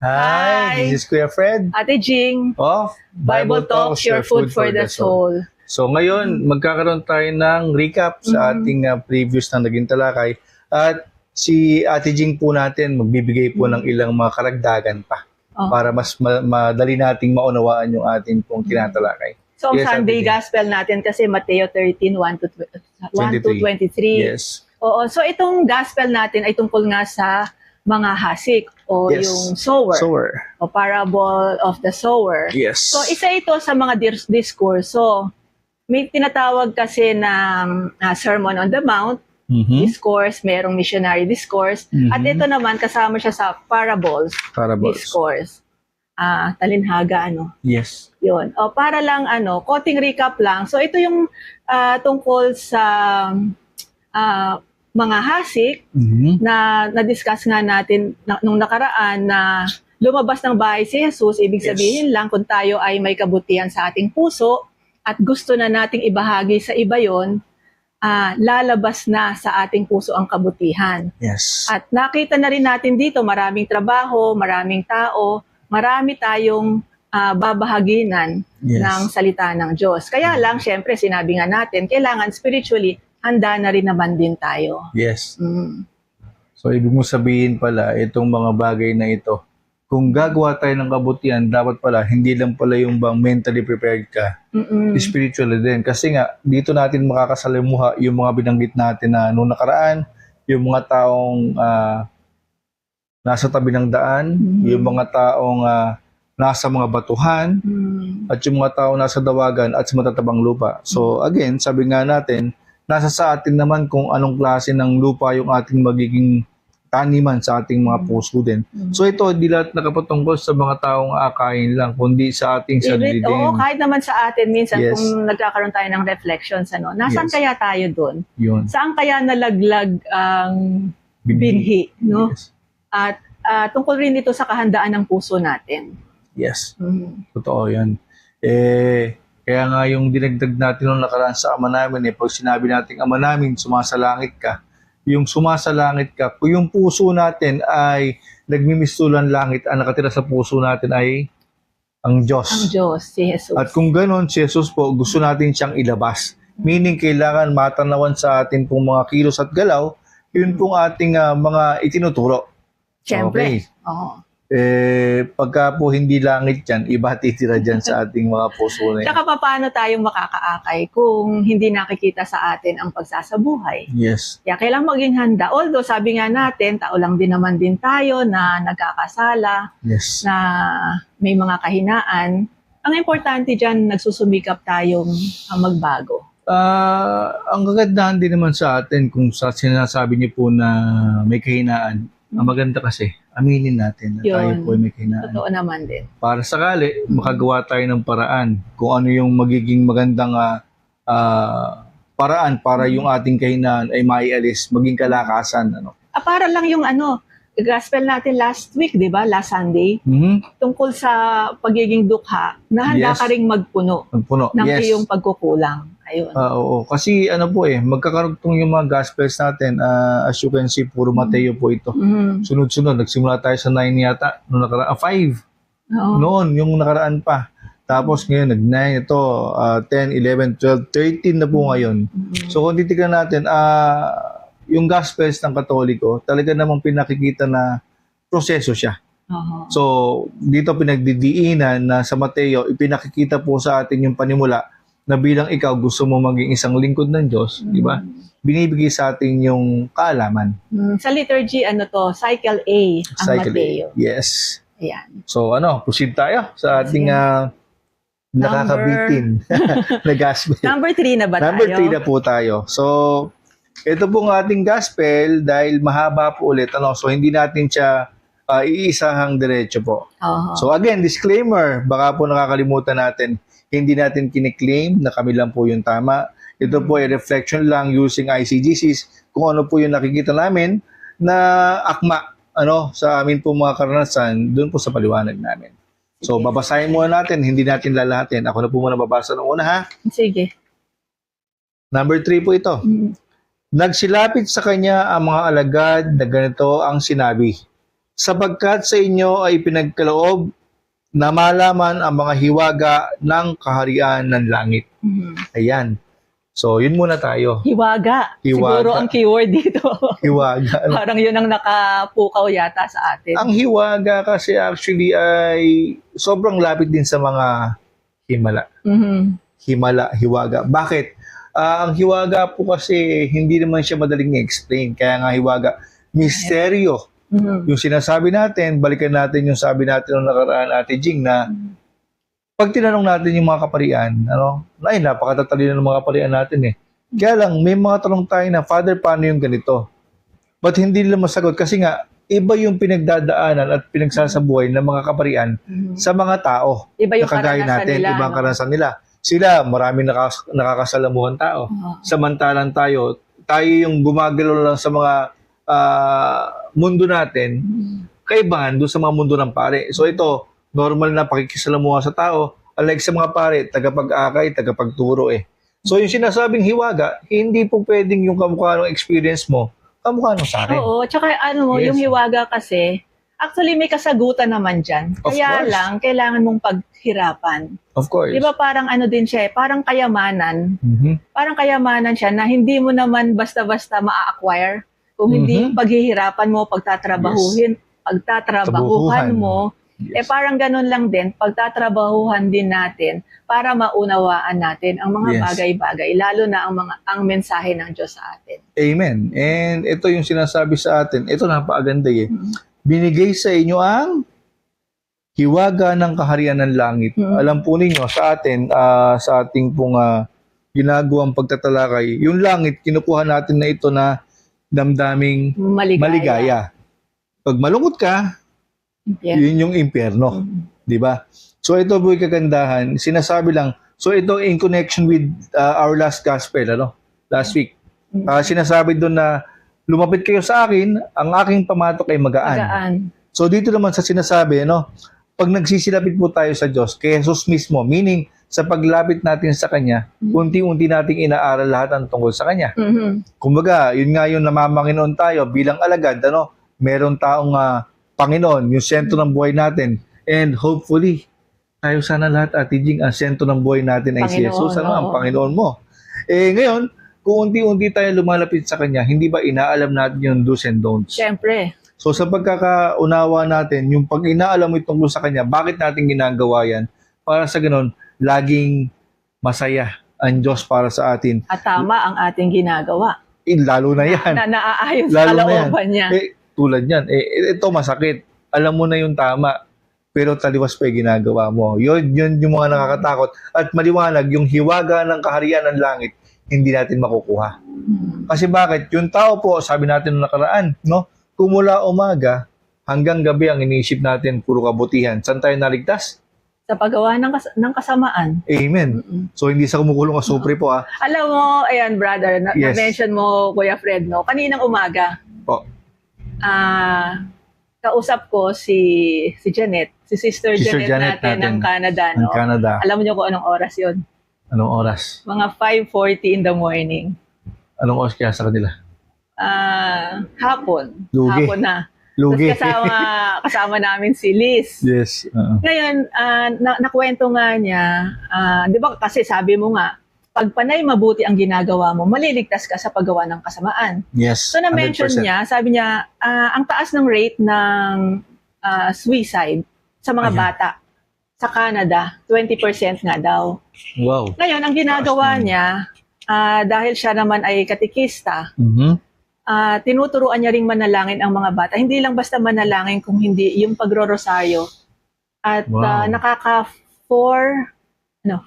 Hi, this is Kuya Fred. Ate Jing, Oh, Bible Talks, your food for the soul. So ngayon, magkakaroon tayo ng recap sa ating previous na naging talakay. At si Ate Jing po natin magbibigay po ng ilang mga karagdagan pa para mas madali nating maunawaan yung ating pong tinatalakay. So, ang Yes, Sunday Ate Jing. Gospel natin kasi Mateo 13, 1 to 23. Yes. Oo, so itong Gospel natin ay tungkol nga sa mga hasik o Yes. yung sower, Sower. o parable of the sower. Yes. So, isa ito sa mga discourse. So, may tinatawag kasi ng Sermon on the Mount, discourse, merong missionary discourse, at ito naman kasama siya sa parables, Parables. discourse. Talinhaga, Yes. yun. O, para lang, konting recap lang. So, ito yung tungkol sa mga hasik na na-discuss nga natin nung nakaraan na lumabas ng bahay si Jesus. Ibig sabihin lang kung tayo ay may kabutihan sa ating puso at gusto na nating ibahagi sa iba yon, lalabas na sa ating puso ang kabutihan. Yes. At nakita na rin natin dito, maraming trabaho, maraming tao, marami tayong babahaginan ng salita ng Diyos. Kaya lang, syempre, sinabi nga natin, kailangan spiritually, handa na rin naman din tayo. Yes. So, ibig mo sabihin pala, itong mga bagay na ito, kung gagawa tayo ng kabutihan, dapat pala, hindi lang pala yung bang mentally prepared ka, spiritually din. Kasi nga, dito natin makakasalimuha yung mga binanggit natin na noong nakaraan, yung mga taong nasa tabi ng daan, yung mga taong nasa mga batuhan, at yung mga taong nasa dawagan at sa matatabang lupa. So again, sabi nga natin, nasa sa atin naman kung anong klase ng lupa yung ating magiging taniman sa ating mga puso din. So ito, hindi lahat nakapatungkol sa mga taong akain lang, kundi sa ating sarili din. Oo, kahit naman sa atin, minsan Yes. kung nagkakaroon tayo ng reflections, nasaan Yes. kaya tayo doon? Yun. Saan kaya nalaglag ang binhi? No? Yes. At tungkol rin ito sa kahandaan ng puso natin. Yes. Totoo yan. Kaya nga yung dinagdag natin nung nakaraan sa ama namin, pag sinabi natin, ama namin, sumasalangit ka, yung sumasalangit ka, kung yung puso natin ay nagmimistulan langit, ang nakatira sa puso natin ay ang Diyos. Ang Diyos, si Jesus. At kung ganon, si Jesus po, gusto natin siyang ilabas. Meaning, kailangan matanawan sa atin pong mga kilos at galaw, yun pong ating mga itinuturo. Siyempre. Okay. Oo. Pagka po hindi langit yan, iba titira dyan sa ating mga puso na yan. Tsaka paano tayo makakaakay kung hindi nakikita sa atin ang pagsasabuhay? Yes. Kaya kailangan maging handa. Although sabi nga natin, tao lang din naman din tayo na nagkakasala, Yes. na may mga kahinaan. Ang importante dyan, nagsusumikap tayong magbago. Ang kagandahan din naman sa atin kung sa sinasabi niyo po na may kahinaan, ang maganda kasi, aminin natin na tayo po ay may kahinaan. Totoo naman din. Para sakali, makagawa tayo ng paraan kung ano yung magiging magandang paraan para yung ating kahinaan ay maialis, maging kalakasan. Para lang yung gospel natin last week, di ba? Last Sunday. Tungkol sa pagiging dukha, na handa Yes. ka ring magpuno Magpuno. ng Yes. iyong pagkukulang. Ayun. Oo. Kasi magkakarugtong yung mga gospels natin. As you can see, puro Mateo po ito. Sunod-sunod. Nagsimula tayo sa 9 yata. Noong nakaraan, 5. Oo. Noon, yung nakaraan pa. Tapos ngayon, nag-9 ito, 10, 11, 12, 13 na po ngayon. So kung titignan natin, yung gospels ng Katoliko, talaga namang pinakikita na proseso siya. Oo. So dito pinagdidiinan na sa Mateo, ipinakikita po sa atin yung panimula na bilang ikaw gusto mo maging isang lingkod ng Diyos, di ba? Binibigay sa atin yung kaalaman. Sa liturgy, Cycle A, ang Cycle A. Mateo. Yes. Ayan. So proceed tayo sa ating nakakabitin na gospel. Number 3 na ba tayo? Number 3 na po tayo. So, ito pong ating gospel dahil mahaba po ulit. So, hindi natin siya iisahang diretso po. Oo. So, again, disclaimer. Baka po nakakalimutan natin. Hindi natin kiniklaim na kami lang po yung tama. Ito po ay reflection lang using ICGCs kung ano po yung nakikita namin na akma sa amin po mga karanasan doon po sa paliwanag namin. So, babasahin muna natin. Hindi natin lalahatin. Ako na po muna babasa ng una, ha? Sige. Number 3 po ito. Nagsilapit sa kanya ang mga alagad na ganito ang sinabi. sapagkat sa inyo ay pinagkaloob na malaman ang mga hiwaga ng kaharian ng langit. Ayan. So, yun muna tayo. Hiwaga. Hiwaga. Siguro ang keyword dito. Hiwaga. Parang yun ang nakapukaw yata sa atin. Ang hiwaga kasi actually ay sobrang lapit din sa mga himala. Himala, hiwaga. Bakit? Ang hiwaga po kasi hindi naman siya madaling i-explain. Kaya nga hiwaga, misteryo. Yung sinasabi natin, balikan natin yung sabi natin nung nakaraan, Ate Jing, na pag tinanong natin yung mga kaparian, ay, napakatatalino ng mga kaparian natin eh. Kaya lang, may mga tanong tayo na, Father, paano yung ganito? But hindi nila masagot kasi nga, iba yung pinagdadaanan at pinagsasabuhay ng mga kaparian sa mga tao. Iba yung na kagaya karanasan natin, nila, ibang no? karanasan nila. Sila, maraming nakakasalamuhan tao. Samantalang tayo yung gumagalaw lang sa mga mundo natin, kaibahan doon sa mga mundo ng pare. So ito, normal na pakikisalamuha sa tao, unlike sa mga pare, tagapag-akay, tagapagturo eh. So yung sinasabing hiwaga, hindi po pwedeng yung kamukha ng experience mo, kamukha ng sa akin. Oo, tsaka Yes. yung hiwaga kasi, actually may kasagutan naman dyan. Of Kaya course. lang, kailangan mong paghirapan. Of course. Di ba parang din siya, parang kayamanan. Mhm. Parang kayamanan siya na hindi mo naman basta-basta ma-acquire. Kung hindi paghihirapan mo, pagtatrabahuhan mo, Yes. parang ganun lang din, pagtatrabahuhan din natin para maunawaan natin ang mga Yes. bagay-bagay, lalo na ang mensahe ng Diyos sa atin. Amen. And ito yung sinasabi sa atin, ito napakaganda eh. Binigay sa inyo ang hiwaga ng kaharian ng langit. Alam po ninyo, sa atin, sa ating pong ginagawang pagtatalakay, yung langit, kinukuha natin na ito na damdaming maligaya. Pag malungkot ka, Yeah. yun yung impyerno. Di ba? So ito po yung kagandahan. Sinasabi lang, so ito in connection with our last gospel, last week. Sinasabi doon na lumapit kayo sa akin, ang aking pamatok ay magaan. Magaan. So dito naman sa sinasabi, pag nagsisilapit po tayo sa Diyos, kay Jesus mismo, meaning sa paglapit natin sa Kanya, unti-unti nating inaaral lahat ang tungkol sa Kanya. Kumbaga, yun nga yung namamanginoon tayo bilang alagad, meron taong Panginoon, yung sentro ng buhay natin. And hopefully, tayo sana lahat, Ate Jing, ang sentro ng buhay natin ay si Jesus, ang Panginoon mo. Ngayon, kung unti-unti tayo lumalapit sa Kanya, hindi ba inaalam natin yung do's and don'ts? Siyempre. So sa pagkakaunawa natin, yung pag inaalam mo tungkol sa Kanya, bakit natin ginagawa yan? Para sa ganun, laging masaya ang Diyos para sa atin. At tama ang ating ginagawa. Lalo na yan. Na naaayon sa Lalo na yan. kalooban niya. Tulad yan. Ito masakit. Alam mo na yung tama, pero taliwas pa yung ginagawa mo. Yun yung mga nakakatakot. At maliwanag, yung hiwaga ng kaharian ng langit, hindi natin makukuha. Kasi bakit? Yung tao po, sabi natin nung nakaraan, kung mula umaga hanggang gabi ang iniisip natin, puro kabutihan. Saan tayo naligtas? Sa paggawa ng kasamaan. Amen. So, hindi sa kumukulong asupre po, Alam mo, ayan brother, Yes. na-mention mo, Kuya Fred, kaninang umaga, Po. kausap ko si Janet, si Sister Janet natin ng Canada. Ng Canada. Alam mo kung anong oras yon? Anong oras? Mga 5:40 in the morning. Anong oras kaya sa kanila? Hapon. Lugi. Hapon na. Lugi. Tapos kasama namin si Liz. Yes. Ngayon, nakwento nga niya, di ba kasi sabi mo nga, pag panay mabuti ang ginagawa mo, maliligtas ka sa paggawa ng kasamaan. Yes. So na-mention 100%. niya, sabi niya, ang taas ng rate ng suicide sa mga Ayan. bata sa Canada, 20% nga daw. Wow. Ngayon, ang ginagawa niya, dahil siya naman ay katikista, tinuturuan niya ring manalangin ang mga bata. Hindi lang basta manalangin kung hindi yung pagro-rosaryo. At Wow.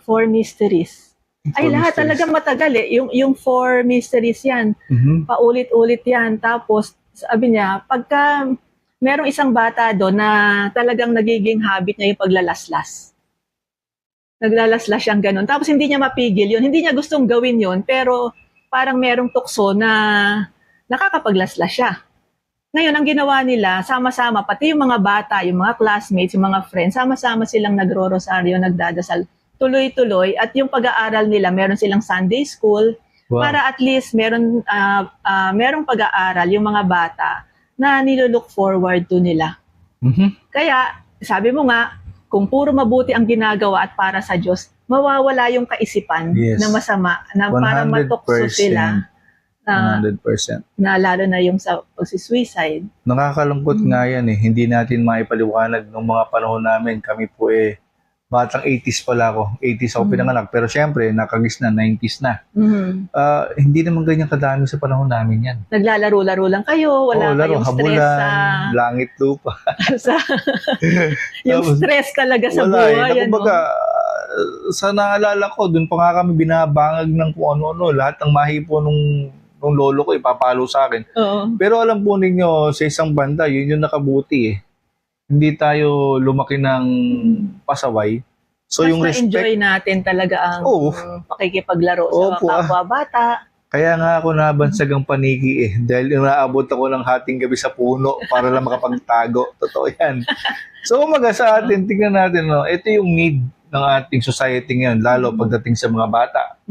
four mysteries. Ay, lahat talagang matagal eh. Yung four mysteries yan. Paulit-ulit yan. Tapos, sabi niya, pagka merong isang bata doon na talagang nagiging habit niya yung paglalaslas. Naglalaslas siyang ganun. Tapos hindi niya mapigil yun. Hindi niya gustong gawin yun, pero parang merong tukso na nakakapaglaslas siya. Ngayon, ang ginawa nila, sama-sama, pati yung mga bata, yung mga classmates, yung mga friends, sama-sama silang nagro-rosaryo, nagdadasal, tuloy-tuloy. At yung pag-aaral nila, meron silang Sunday school, Wow. para at least merong pag-aaral yung mga bata na nilook forward to nila. Mhm. Kaya, sabi mo nga, kung puro mabuti ang ginagawa at para sa Diyos, mawawala yung kaisipan Yes. na masama, na para 100%. matukso sila, na 100%. lalo na yung sa pagsisuicide. Nakakalungkot nga yan eh. Hindi natin maipaliwanag ng mga panahon namin. Kami po batang 80s pala ako. 80s ako pinanganak. Pero syempre, nakagis na, 90s na. Hindi naman ganyan kadami sa panahon namin yan. Naglalaro-laro lang kayo, wala laro, kayong stress habulan, sa... langit lupa. sa yung Tapos, stress talaga sa wala buhay. eh. Kumbaga, sa naalala ko, dun pa nga kami binabangag ng kung ano-ano. Lahat ng mahipo nung lolo ko, ipapalo sa akin. Oo. Pero alam po ninyo, sa isang banda, yun yung nakabuti eh. Hindi tayo lumaki ng pasaway. So Mas yung na-enjoy respect, natin talaga ang Oo. pakikipaglaro sa Opo, kapwa-bata. kaya nga ako nabansag ang paniki eh. Dahil inaabot ako ng hating gabi sa puno para lang makapagtago. Totoo yan. So umaga sa atin, tingnan natin, no, ito yung need ng ating society ngayon, lalo pagdating sa mga bata.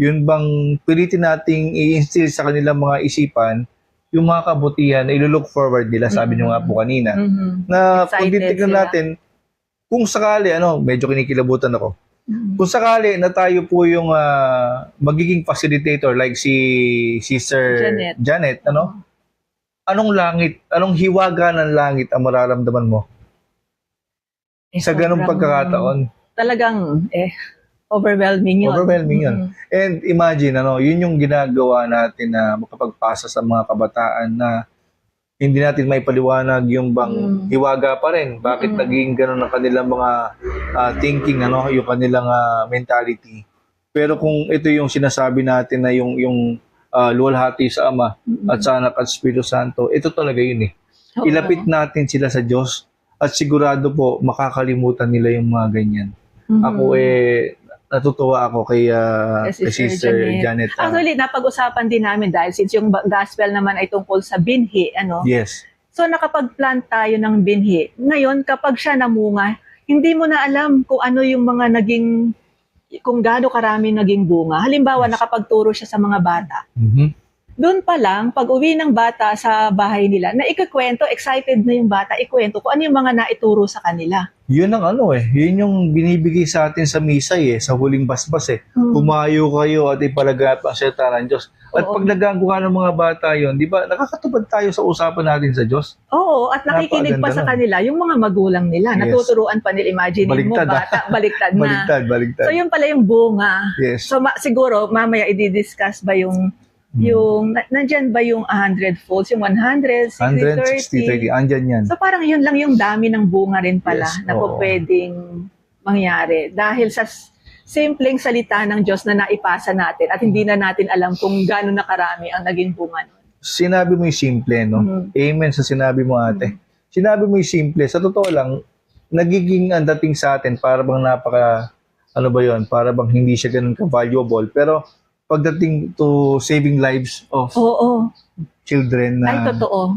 Yun bang pilitin nating i-instill sa kanilang mga isipan yung mga kabutihan na ilo-look forward nila, sabi nyo nga po kanina. Na kung Excited titignan sila. natin, kung sakali, medyo kinikilabutan ako. Kung sakali na tayo po yung magiging facilitator like si Sister Janet, anong langit, anong hiwaga ng langit ang mararamdaman mo sa ganung pagkakataon? Talagang overwhelming yun. Overwhelming yun. And imagine, yun yung ginagawa natin na makapagpasa sa mga kabataan na hindi natin may paliwanag yung bang hiwaga pa rin. Bakit naging ganun ang kanilang mga thinking, yung kanilang mentality. Pero kung ito yung sinasabi natin na yung luwalhati sa Ama at sa Anak at Espiritu Santo, ito talaga yun eh. Oo. Ilapit natin sila sa Diyos at sigurado po makakalimutan nila yung mga ganyan. Ako natutuwa ako kay Sister Janet. Actually, napag-usapan din namin dahil since yung gospel naman ay tungkol sa binhi, Yes. So nakapag-plant tayo ng binhi. Ngayon, kapag siya namunga, hindi mo na alam kung ano yung mga kung gaano karami naging bunga. Halimbawa, nakapagturo siya sa mga bata. Doon pa lang, pag uwi ng bata sa bahay nila, na ikakwento, excited na yung bata, ikwento kung ano yung mga naituro sa kanila. Yun ang yun yung binibigay sa atin sa misay sa huling basbas Humayo kayo at ipalaganap ang salita ng Diyos. At pag nagagawa ng mga bata yun, di ba, nakakatupad tayo sa usapan natin sa Diyos. Oo, at nakikinig pa sa kanila yung mga magulang nila. Yes. Natuturuan pa nila, imagine mo, Baliktad, bata, baliktad na. Baliktad. So yun pala yung bunga. Yes. So siguro, mamaya i-discuss ba yung nandyan ba yung 100 folds, yung 100, 60, 30? 160, 30, andyan yan. So parang yun lang yung dami ng bunga rin pala Yes, na oo. pwedeng mangyari. Dahil sa simpleng salita ng Diyos na naipasa natin at hindi na natin alam kung gaano nakarami ang naging bunga nun. Sinabi mo yung simple, Amen sa sinabi mo, ate. Sinabi mo yung simple. Sa totoo lang, nagiging ang dating sa atin para bang para bang hindi siya ganun ka-valuable. Pero pagdating to saving lives of children na... Ay, totoo.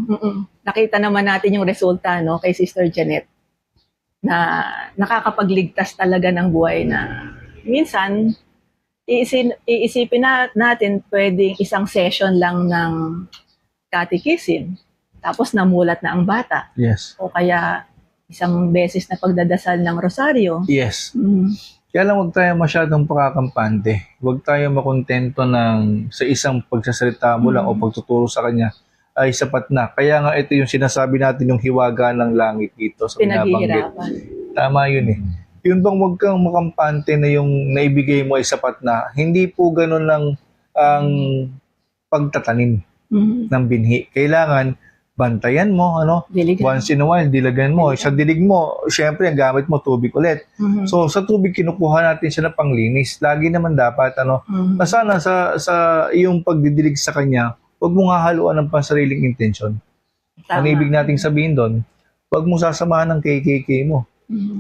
Nakita naman natin yung resulta kay Sister Janet na nakakapagligtas talaga ng buhay na minsan iisipin natin pwedeng isang session lang ng catechism tapos namulat na ang bata. Yes. O kaya isang beses na pagdadasal ng rosaryo. Yes. Kaya lang huwag tayo masyadong pakakampante. Huwag tayo makontento sa isang pagsasalita mo lang o pagtuturo sa kanya ay sapat na. Kaya nga ito yung sinasabi natin yung hiwaga ng langit dito sa binabanggit. Tama yun Yun bang huwag kang makampante na yung naibigay mo ay sapat na. Hindi po ganun lang ang pagtatanim ng binhi. Kailangan bantayan mo, Diligan. Once in a while, dilagan mo. Sa dilig mo, syempre, ang gamit mo, tubig ulit. So, sa tubig, kinukuha natin siya na panglinis. Lagi naman dapat, na sana sa iyong pagdidilig sa kanya, huwag mong hahaluan ng pansariling intensyon. Ang ibig nating sabihin doon, huwag mo sasamahan ng KKK mo.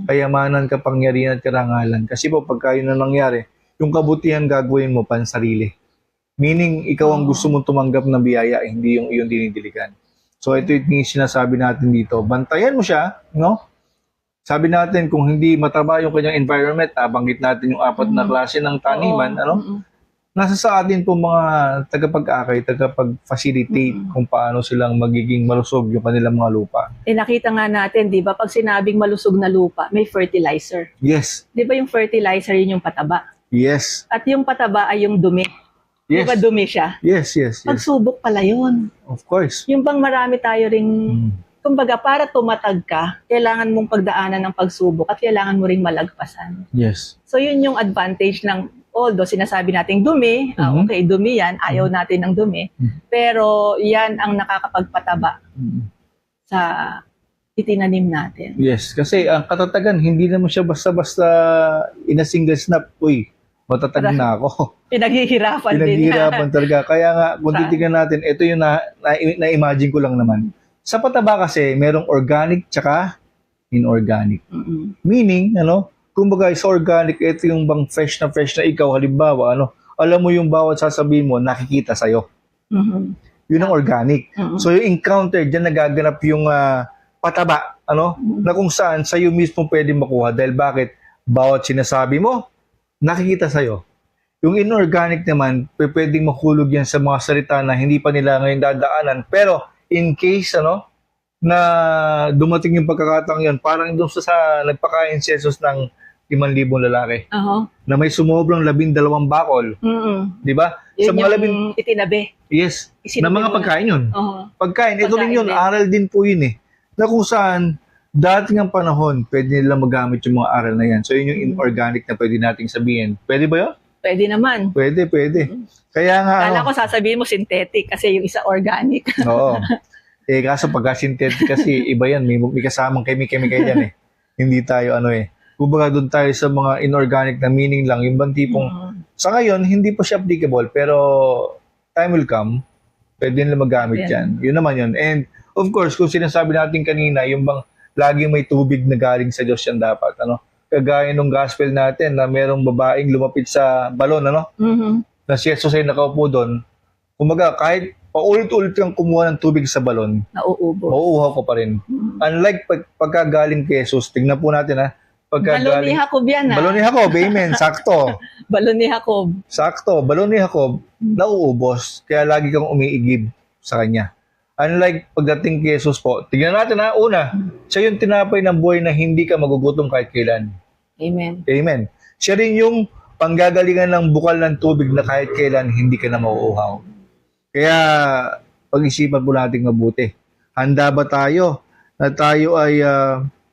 Kayamanan, kapangyarihan at karangalan. Kasi po, pagka yun na nangyari, yung kabutihan gagawin mo pansarili. Meaning, ikaw ang gusto mong tumanggap ng biyaya, hindi yung iyong dinidiligan. So ito yung sinasabi natin dito. Bantayan mo siya, Sabi natin kung hindi mataba yung kanyang environment, banggit natin yung 4 na klase ng taniman, nasa sa atin po mga tagapag-akay, tagapag-facilitate kung paano silang magiging malusog yung kanilang mga lupa. Nakita nga natin, di ba, pag sinabing malusog na lupa, may fertilizer. Yes. Di ba yung fertilizer yun yung pataba? Yes. At yung pataba ay yung dumi. Di Yes. ba dumi siya? Yes, yes, yes. Pagsubok pala yun. Of course. Yung bang marami tayo ring, kumbaga, para tumatag ka, kailangan mong pagdaanan ng pagsubok at kailangan mo ring malagpasan. Yes. So yun yung advantage ng, although sinasabi nating dumi, okay, dumi yan, ayaw natin ng dumi, pero yan ang nakakapagpataba sa itinanim natin. Yes, kasi ang katatagan, hindi naman siya basta-basta in a single snap, uy, matatag na ako. Pinaghihirapan din. Pinaghihirapan talaga. Kaya nga, kung titignan natin, ito yung na-imagine ko lang naman. Sa pataba kasi, merong organic tsaka inorganic. Meaning, kumbaga sa organic, ito yung bang fresh na ikaw, halimbawa, alam mo yung bawat sasabihin mo, nakikita sa'yo. Yun ang organic. So yung encounter, dyan nagaganap yung pataba, na kung saan sa'yo mismo pwede makuha. Dahil bakit? Bawat sinasabi mo, nakikita sa'yo. Yung inorganic naman, pwedeng mahulog yan sa mga salita na hindi pa nila ngayon dadaanan. Pero in case, na dumating yung pagkakataong yun, parang doon sa nagpakain si Jesus ng 5,000 lalaki. Na may sumobrang 12 bakol. Di ba? Yun Sa mga yung itinabi. Yes. Na Isinabi mga mo pagkain yun. Pagkain. Ito Pagkain rin yun. din. Aral din po yun eh. Na kung saan, dating ang panahon, pwede nila magamit yung mga aral na yan. So yun yung inorganic na pwede nating sabihin. Pwede ba yun? Pwede naman. Pwede. Kaya nga, Kala ko sasabihin mo synthetic kasi yung isa organic. oo. Kaso pagka-synthetic kasi, iba yan. May kasamang chemical yan eh. Hindi tayo Kumbaga doon tayo sa mga inorganic na meaning lang. Yung bang tipong, sa ngayon, hindi pa siya applicable, pero time will come, pwede nila magamit yan. Yun naman yun. And of course, kung sinasabi natin kanina, yung bang laging may tubig na galing sa Diyos yan dapat. Kagaya nung gospel natin na merong babaeng lumapit sa balon, na si Jesus ay nakaupo doon. Kumbaga, kahit paulit-ulit kang kumuha ng tubig sa balon, mauuhaw ko pa rin. Unlike pagkagaling kay Jesus, tignan po natin Balon ni Jacob yan Balon ni Jacob, amen, sakto. Balon ni Jacob. Sakto, balon ni Jacob, nauubos, kaya lagi kang umiigib sa kanya. Unlike pagdating kay Jesus po, tignan natin una, siya yung tinapay ng buhay na hindi ka magugutom kahit kailan. Amen. Amen. Siya rin yung panggagalingan ng bukal ng tubig na kahit kailan hindi ka na mauuhaw. Kaya pag-isipan po natin mabuti. Handa ba tayo na tayo ay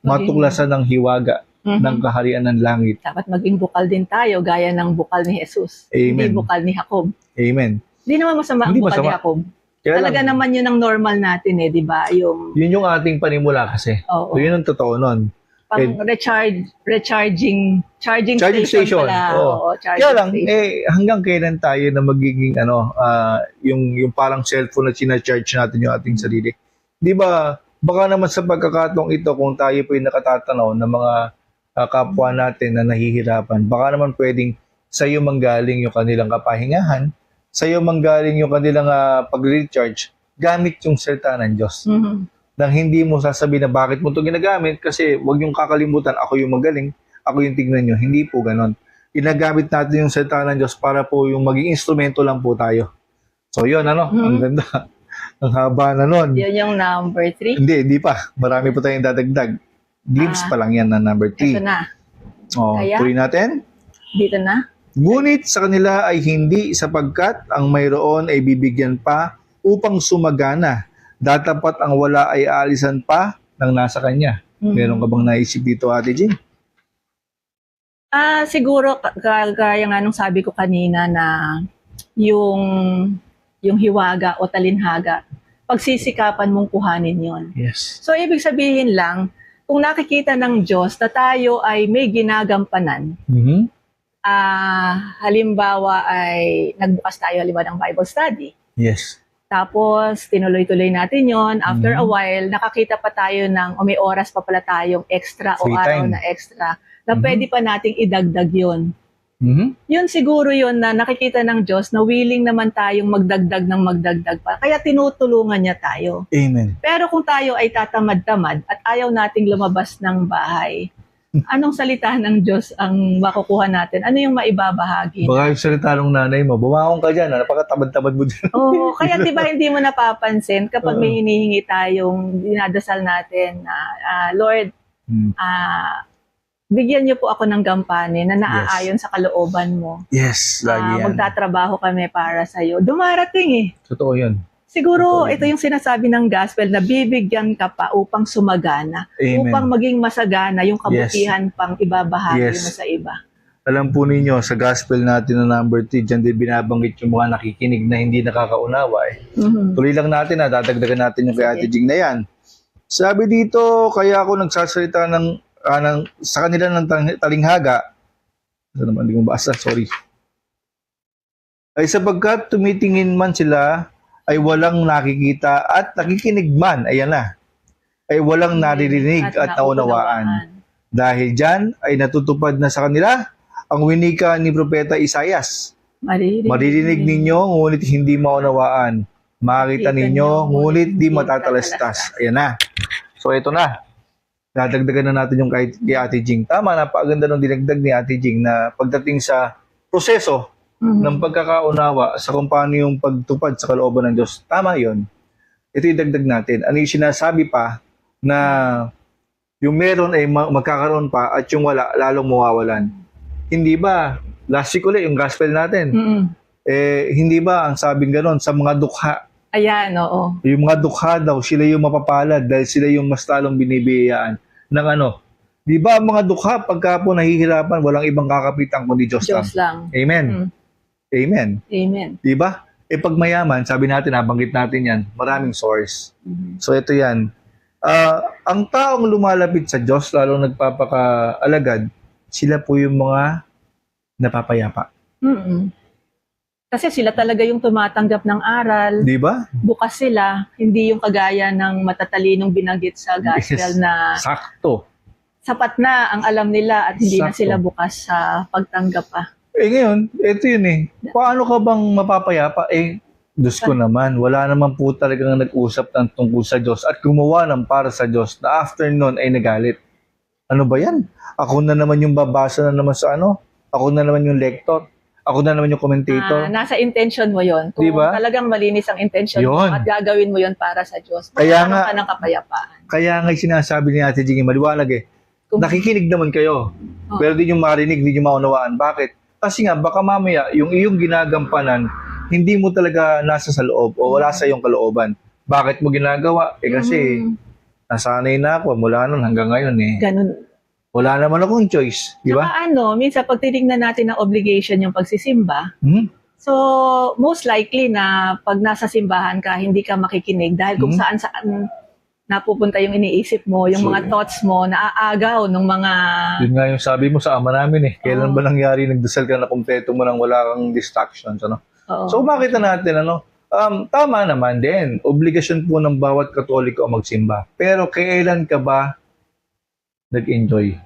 matuklasan ng hiwaga ng kaharian ng langit? Dapat maging bukal din tayo gaya ng bukal ni Jesus. Amen. Hindi bukal ni Jacob. Amen. Hindi naman masama ang Hindi bukal masama. ni Jacob. Kaya Talaga lang, naman yun ang normal natin di ba? yun yung ating panimula kasi. Oo. So yun ang totoo nun. Pang charging station pala. Oo. Oo, charging Kaya lang, station. hanggang kailan tayo na magiging yung parang cellphone na sinacharge natin yung ating sarili. Di ba, baka naman sa pagkakataong ito, kung tayo po yung nakatatanaw ng mga kapwa natin na nahihirapan, baka naman pwedeng sa iyo manggaling yung kanilang kapahingahan, sa iyo manggaling yung kanilang pag-recharge, gamit yung salita ng Diyos. Nang hindi mo sasabihin na bakit mo ito ginagamit, kasi huwag yung kakalimutan, ako yung magaling, ako yung tignan nyo. Hindi po ganon. Ginagamit natin yung salita ng Diyos para po yung maging instrumento lang po tayo. So yun, ang ganda. Ang haba na nun. Yun yung number 3. Hindi pa. Marami po tayong dadagdag. Glimpse pa lang yan na number 3. Ito na. Kaya? Tuloy natin. Dito na. Ngunit sa kanila ay hindi, sapagkat ang mayroon ay bibigyan pa upang sumagana. Datapat ang wala ay aalisan pa ng nasa kanya. Meron ka bang naisip dito, Ate Jean? Siguro, kaya nga nung sabi ko kanina na yung hiwaga o talinhaga, pagsisikapan mong kuhanin yon. Yes. So, ibig sabihin lang, kung nakikita ng Diyos na tayo ay may ginagampanan, halimbawa ay nagbukas tayo ng Bible study. Yes. Tapos, tinuloy-tuloy natin yon. After a while, nakakita pa tayo ng, may oras pa pala tayong extra Free o araw time. na extra, na pwede pa nating idagdag yon. Mhm. Yun siguro yun na nakikita ng Diyos na willing naman tayong magdagdag ng magdagdag pa. Kaya tinutulungan niya tayo. Amen. Pero kung tayo ay tatamad-tamad at ayaw nating lumabas ng bahay, Anong salita ng Diyos ang makukuha natin? Ano yung maibabahagi? Baka yung salita ng nanay mo, bumangon ka dyan, napakatamad-tamad mo dyan. Oo, kaya 'di ba hindi mo napapansin kapag may Oo. hinihingi tayong dinadasal natin na Lord, Hmm. bigyan niyo po ako ng gampanin na naaayon sa kalooban mo. Yes, lagi yan. Magtatrabaho kami para sa iyo. Dumarating eh. Totoo yan. Siguro Totoo. ito yung sinasabi ng gospel na bibigyan ka pa upang sumagana, Amen. upang maging masagana yung kabutihan pang ibabahagi Yes. mo sa iba. Alam po ninyo, sa gospel natin na number 3, dyan din binabanggit yung mga nakikinig na hindi nakakaunawa. Mhm. Tuloy lang natin dadagdagan natin yung kay Ate Sige. Jing na yan. Sabi dito, kaya ako nagsasalita sa kanila ng talinghaga. Ano naman, hindi mo basa, sorry. Ay sapagkat tumitingin man sila, ay walang nakikita at nakikinig man, ayan na, ay walang naririnig at naunawaan. Dahil dyan ay natutupad na sa kanila ang winika ni Propeta Isaias. Maririnig ninyo, ngunit hindi maunawaan. Makita ninyo, ngunit di matatalastas. Ayan na. So ito na. Dadagdagan na natin yung kay Ate Jing. Tama, napakaganda ng dinagdag ni Ate Jing na pagdating sa proseso ng pagkakaunawa sa kung paano yung pagtupad sa kalooban ng Diyos. Tama yon. Ito yung dagdag natin. Ano yung sinasabi pa na yung meron ay magkakaroon pa at yung wala, lalong mawawalan. Hindi ba? Last week ulit, yung gospel natin. Hindi ba ang sabing gano'n sa mga dukha? Ayan, oo. Yung mga dukha daw, sila yung mapapalad dahil sila yung mas talong binibiyayaan ng ano. Di ba ang mga dukha, pagka po nahihirapan, walang ibang kakapitan kundi Diyos lang. Diyos lang. Amen. Amen. Amen. Di ba? Pag mayaman, sabi natin, nabanggit natin yan, maraming source. So ito yan. Ang taong lumalapit sa Diyos, lalo nagpapakaalagad, sila po yung mga napapayapa. Kasi sila talaga yung tumatanggap ng aral. Di ba? Bukas sila, hindi yung kagaya ng matatalinong binanggit sa gospel Yes. na Sakto. sapat na ang alam nila at hindi na Sakto. sila bukas sa pagtanggap pa. Ngayon, ito yun eh. Paano ka bang mapapayapa? Diyos ko naman, wala naman po talagang nag-usap ng tungkol sa Diyos at gumawa ng para sa Diyos na after nun ay nagalit. Ano ba yan? Ako na naman yung babasa na naman sa ano? Ako na naman yung lector? Ako na naman yung commentator? Nasa intention mo yon. Kung Diba? talagang malinis ang intention mo Yun. at gagawin mo yon para sa Diyos, Kaya magkakaroon nga- ka ng kapayapaan. Kaya nga sinasabi ni Ate Jing, maliwanag eh. Kung- Nakikinig naman kayo. Oh. Pero di nyo marinig, di nyo maunawaan. Bakit? Kasi nga, baka mamaya, yung iyong ginagampanan, hindi mo talaga nasa sa loob o wala sa iyong kalooban. Bakit mo ginagawa? Kasi, nasanay na ako mula nun hanggang ngayon eh. Ganun. Wala naman akong choice. Di ba? Saka minsan pag tinignan natin ang obligation yung pagsisimba, so most likely na pag nasa simbahan ka, hindi ka makikinig dahil kung saan-saan napupunta yung iniisip mo, yung mga thoughts mo, naaagaw ng mga... Yun nga yung sabi mo sa ama namin eh. Kailan ba nangyari nagdasal ka na kumpleto mo nang wala kang distractions? Ano? Oo. So makita natin, tama naman din. Obligasyon po ng bawat Katoliko ang magsimba. Pero kailan ka ba nag-enjoy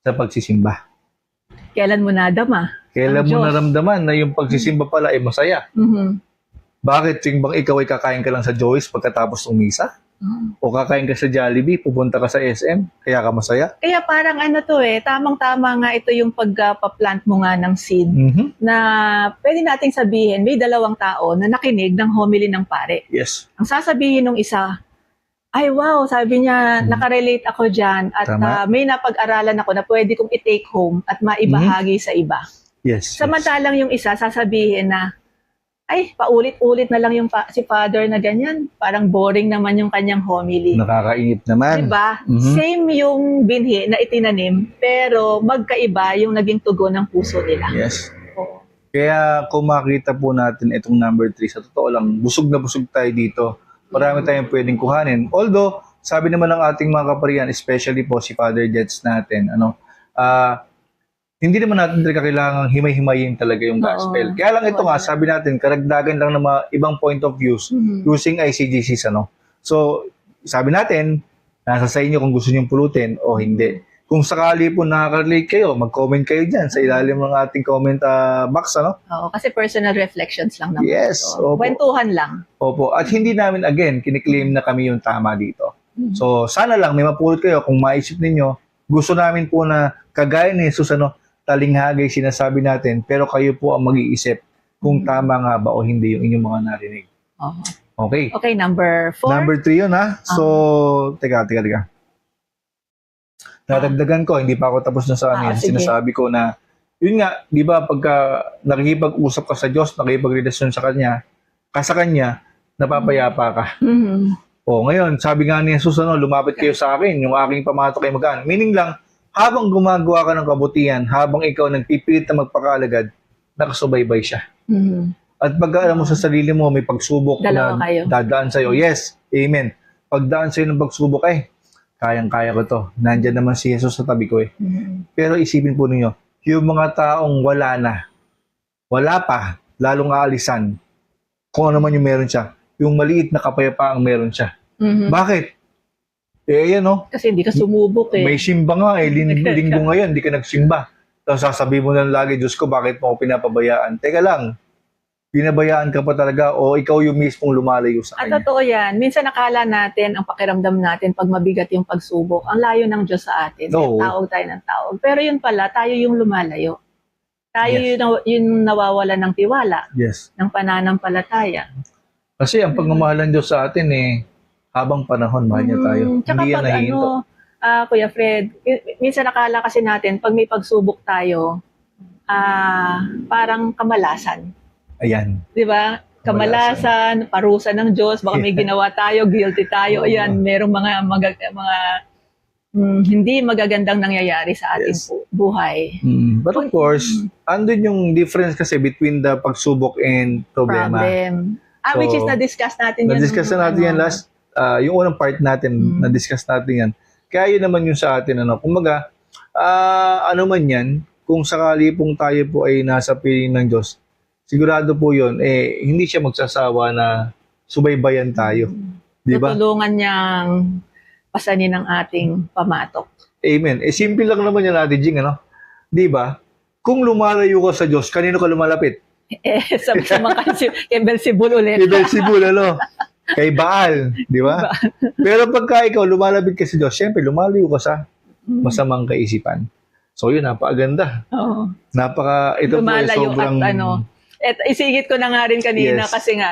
sa pagsisimba? Kailan mo nadama? Kailan Ang mo Diyos. naramdaman na yung pagsisimba pala ay masaya? Bakit? Yung bang ikaw ay kakain ka lang sa Joyce pagkatapos ng misa? O kakain ka sa Jollibee, pupunta ka sa SM, kaya ka masaya? Kaya parang tamang-tama nga ito yung pagpa-plant mo nga ng seed na pwede nating sabihin, may dalawang tao na nakinig ng homily ng pare. Yes. Ang sasabihin ng isa, ay wow, sabi niya, nakarelate ako dyan at Tama. may napag-aralan ako na pwede kong i-take home at maibahagi sa iba. Yes. Samantalang yung isa sasabihin na, ay, paulit-ulit na lang yung si father na ganyan. Parang boring naman yung kanyang homily. Nakakainip naman. Diba? Mhm. Same yung binhi na itinanim, pero magkaiba yung naging tugon ng puso nila. Yes. Oo. Kaya kung makita po natin itong number 3, sa totoo lang, busog na busog tayo dito. Marami tayong pwedeng kuhanin. Although, sabi naman ng ating mga kaparian, especially po si Father Jets natin, hindi naman natin talaga kailangang himay-himayin talaga yung gospel. Oo. Kaya lang ito nga, sabi natin, karagdagan lang ng mga ibang point of views using ICGCs. So, sabi natin, nasa sa inyo kung gusto nyo pulutin o hindi. Kung sakali po nakaka-relate kayo, mag-comment kayo dyan sa ilalim ng ating comment box. Oo, kasi personal reflections lang naman. Yes, ito. opo. Kwentuhan lang. Opo. At hindi namin, again, kiniklaim na kami yung tama dito. So, sana lang may mapulot kayo kung maisip ninyo Gusto namin po na kagaya ni Jesus, talinghagay sinasabi natin, pero kayo po ang mag-iisip kung tama nga ba o hindi yung inyong mga narinig. Oo. Okay. Okay, number 4. Number 3 yun, ha? So, teka. Nadagdagan ko, hindi pa ako tapos na sa amin. Sige. Sinasabi ko na, yun nga, di ba, pagka nakikipag-usap ka sa Diyos, nakikipag-relasyon sa Kanya, napapayapa ka. Mhm. O, ngayon, sabi nga ni Jesus, lumapit kayo sa akin, yung aking pamatok ay magaan. Meaning lang, habang gumagawa ka ng kabutihan, habang ikaw nagpipilit na magpakalagad, nakasubaybay siya. Mhm. At pag alam mo sa sarili mo, may pagsubok Dalawa na kayo. dadaan sa'yo. Yes, amen. Pagdaan sa'yo ng pagsubok, kayang-kaya ko to. Nandyan naman si Jesus sa tabi ko . Mhm. Pero isipin po ninyo, yung mga taong wala pa, lalong aalisan, kung ano man yung meron siya, yung maliit na kapayapaang meron siya. Mhm. Bakit? Yan Kasi hindi ka sumubok eh. may simba nga linggo ngayon, hindi ka nagsimba. Tapos sasabihin mo lang lagi, Diyos ko, bakit mo ako pinapabayaan? Teka lang, pinabayaan ka pa talaga o ikaw yung mismong lumalayo sa At Kanya. totoo yan. Minsan nakala natin, ang pakiramdam natin pag mabigat yung pagsubok, ang layo ng Diyos sa atin. No. Tawag tayo ng tawag. Pero yun pala, tayo yung lumalayo. Tayo Yes. yung nawawala ng tiwala, Yes. ng pananampalataya. Kasi ang pagmamahalan Diyos sa atin habang panahon, mahal niya tayo. Tsaka Hindi yan pag nahihinto. Kuya Fred, minsan nakala kasi natin, pag may pagsubok tayo, parang kamalasan. Ayan. Di ba? Kamalasan, parusa ng Diyos, baka may ginawa tayo, guilty tayo. Ayan, merong mga hindi magagandang nangyayari sa ating Yes. buhay. But of course, andun yung difference kasi between the pagsubok and problema. Problem. So, Which is na-discuss natin yan. Na-discuss na natin yan last, yung unang part natin, na-discuss natin yan. Kaya yun naman yung sa atin, kumbaga, ano man yan, kung sakali pong tayo po ay nasa piling ng Diyos, sigurado po yun, hindi siya magsasawa na subaybayan tayo. Di ba? Tutulungan niyang pasanin ang ating pamatok. Amen. Simple lang naman yan, Ate Jing, Di ba? Kung lumalayo ka sa Diyos, kanino ka lumalapit? Sabi sa mga kay Belzebul ulit. Kay Belzebul, Kay Baal, di ba? Pero pagka ikaw lumalapit ka sa Diyos, syempre lumalayo ka sa masamang kaisipan. So yun, napakaganda. Oo. Ito po ay Lumalayo sobrang... at isigit ko na nga rin kanina Yes. kasi nga,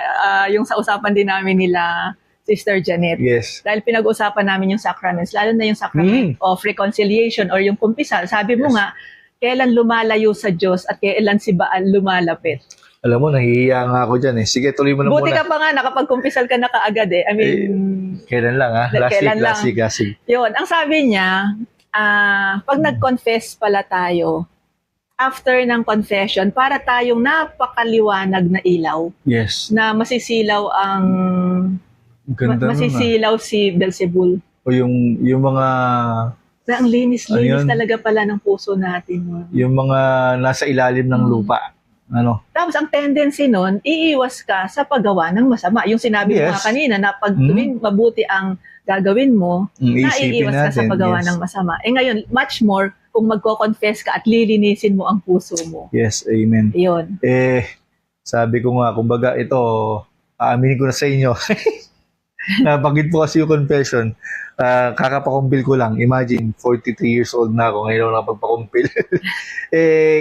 yung sa usapan din namin nila, Sister Janet. Yes. Dahil pinag-usapan namin yung sacraments, lalo na yung sacrament of reconciliation or yung kumpisal. Sabi mo Yes. nga, kailan lumalayo sa Diyos at kailan si Baal lumalapit. Alam mo, nahihiya nga ako dyan . Sige, tuloy mo na Buti muna. ka pa nga, nakapag-kumpisal ka na kaagad I mean, Kailan lang, Last Kailan lang. week. yun. Ang sabi niya, pag nag-confess pala tayo, after ng confession, para tayong napakaliwanag na ilaw Yes. na masisilaw ang Ganda nun, masisilaw si Belzebul. O yung mga... Na ang linis Ano yun? talaga pala ng puso natin. Yung mga nasa ilalim ng lupa. Tapos ang tendency nun, iiwas ka sa paggawa ng masama. Yung sinabi mo Yes. nga kanina na pag tuwing mabuti ang gagawin mo, Isipin naiiwas ka sa natin, paggawa yes. ng masama. Ngayon, much more kung magko-confess ka at lilinisin mo ang puso mo. Yes, amen. Yun. Sabi ko nga, kumbaga ito, aaminin ko na sa inyo. Nabanggit po kasi yung confession. Kakapakumpil ko lang. Imagine, 43 years old na ako. Ngayon ako nakapagpakumpil.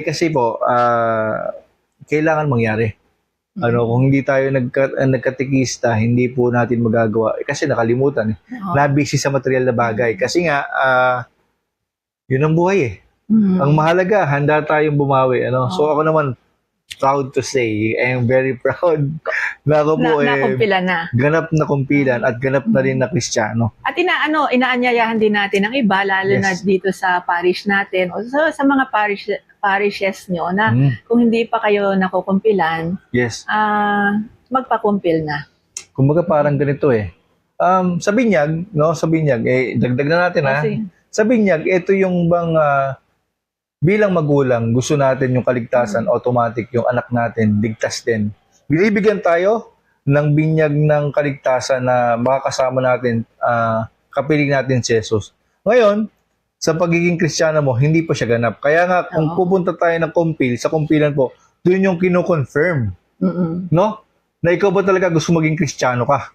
Kasi po, kailangan mangyari. Kung hindi tayo nagkatikista, hindi po natin magagawa. Kasi nakalimutan. Nabisi sa material na bagay. Kasi nga, yun ang buhay . Ang mahalaga, handa tayong bumawi. So ako naman, proud to say, I am very proud na ako po Nakumpila na. ganap na kumpilan at ganap na rin na Kristiyano. At inaanyayahan din natin ang iba, lalo Yes. na dito sa parish natin o sa mga parishes nyo na kung hindi pa kayo nakukumpilan, Yes. magpakumpil na. Kumbaga parang ganito . Sa binyag, sa binyag, dagdag na natin Kasi, Sa binyag, ito yung bang bilang magulang, gusto natin yung kaligtasan, automatic, yung anak natin, ligtas din. Binibigyan tayo ng binyag ng kaligtasan na makakasama natin, kapiling natin si Jesus. Ngayon, sa pagiging Kristiyano mo, hindi pa siya ganap. Kaya nga, kung pupunta tayo ng kumpil, sa kumpilan po, doon yung kino-confirm. No? Na ikaw ba talaga gusto maging Kristiyano ka?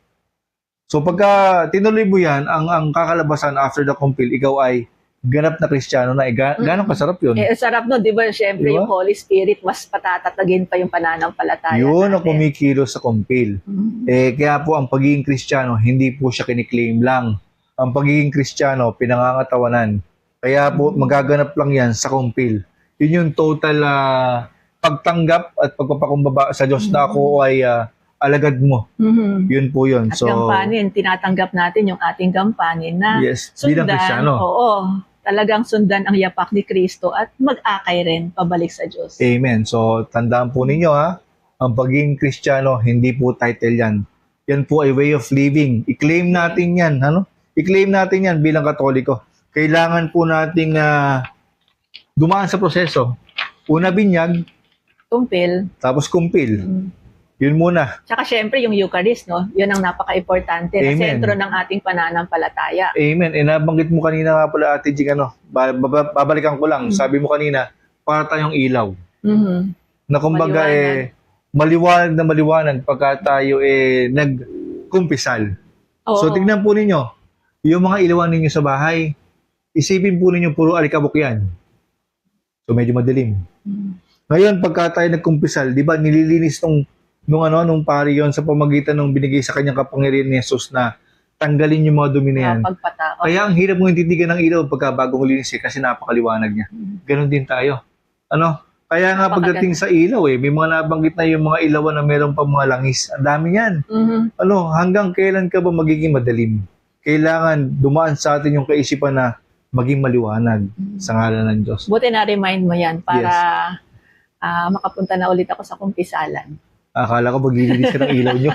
So pagka tinuloy mo yan, ang kakalabasan after the compil, ikaw ay ganap na Kristiyano na, ganong kasarap yun. Sarap no, di ba? Siyempre, Di ba? yung Holy Spirit, mas patatatagin pa yung pananampalataya Yun ang natin. kumikilos sa kumpil. Kaya po ang pagiging Kristiyano, hindi po siya kiniklaim lang. Ang pagiging Kristiyano, pinangangatawanan. Kaya po, magaganap lang yan sa kumpil. Yun yung total pagtanggap at pagpapakumbaba sa Diyos na ako ay alagad mo. Yun po yun. At gampanin, tinatanggap natin yung ating gampanin na yes, bilang Kristiyano. Oo, talagang sundan ang yapak ni Kristo at mag-akay rin pabalik sa Diyos. Amen. So, tandaan po ninyo ang pagiging Kristiyano, hindi po title yan. Yan po ay way of living. I-claim natin yan. I-claim natin yan bilang Katoliko. Kailangan po nating dumaan sa proseso. Una binyag, Kumpil. tapos kumpil. Yun muna. Tsaka syempre yung Eucharist, no? Yun ang napaka-importante na Amen. sentro ng ating pananampalataya. Amen. Nabanggit mo kanina nga pala, Ate Jing, babalikan ko lang. Sabi mo kanina, para tayong ilaw. Na kumbaga maliwanag na maliwanag pagka tayo nagkumpisal. Oo. So tignan po ninyo, yung mga ilawan ninyo sa bahay, isipin po ninyo puro alikabok yan. So medyo madilim. Ngayon pagka tayo nagkumpisal, di ba nililinis nung pari yon sa pamagitan ng binigay sa kanyang kapangyarihan ni Jesus na tanggalin yung mga dumi na yan. Pagpatao. Kaya ang hirap mong intindigan ng ilaw pagka bagong linis kasi napakaliwanag niya. Ganon din tayo. Kaya nga pagdating sa ilaw may mga nabanggit na yung mga ilawan na meron pa mga langis. Ang dami yan. Hanggang kailan ka ba magiging madilim? Kailangan dumaan sa atin yung kaisipan na maging maliwanag sa ngalan ng Diyos. Buti na-remind mo yan para makapunta na ulit ako sa kumpisalan. Akala ko maglilinis ka ng ilaw nyo.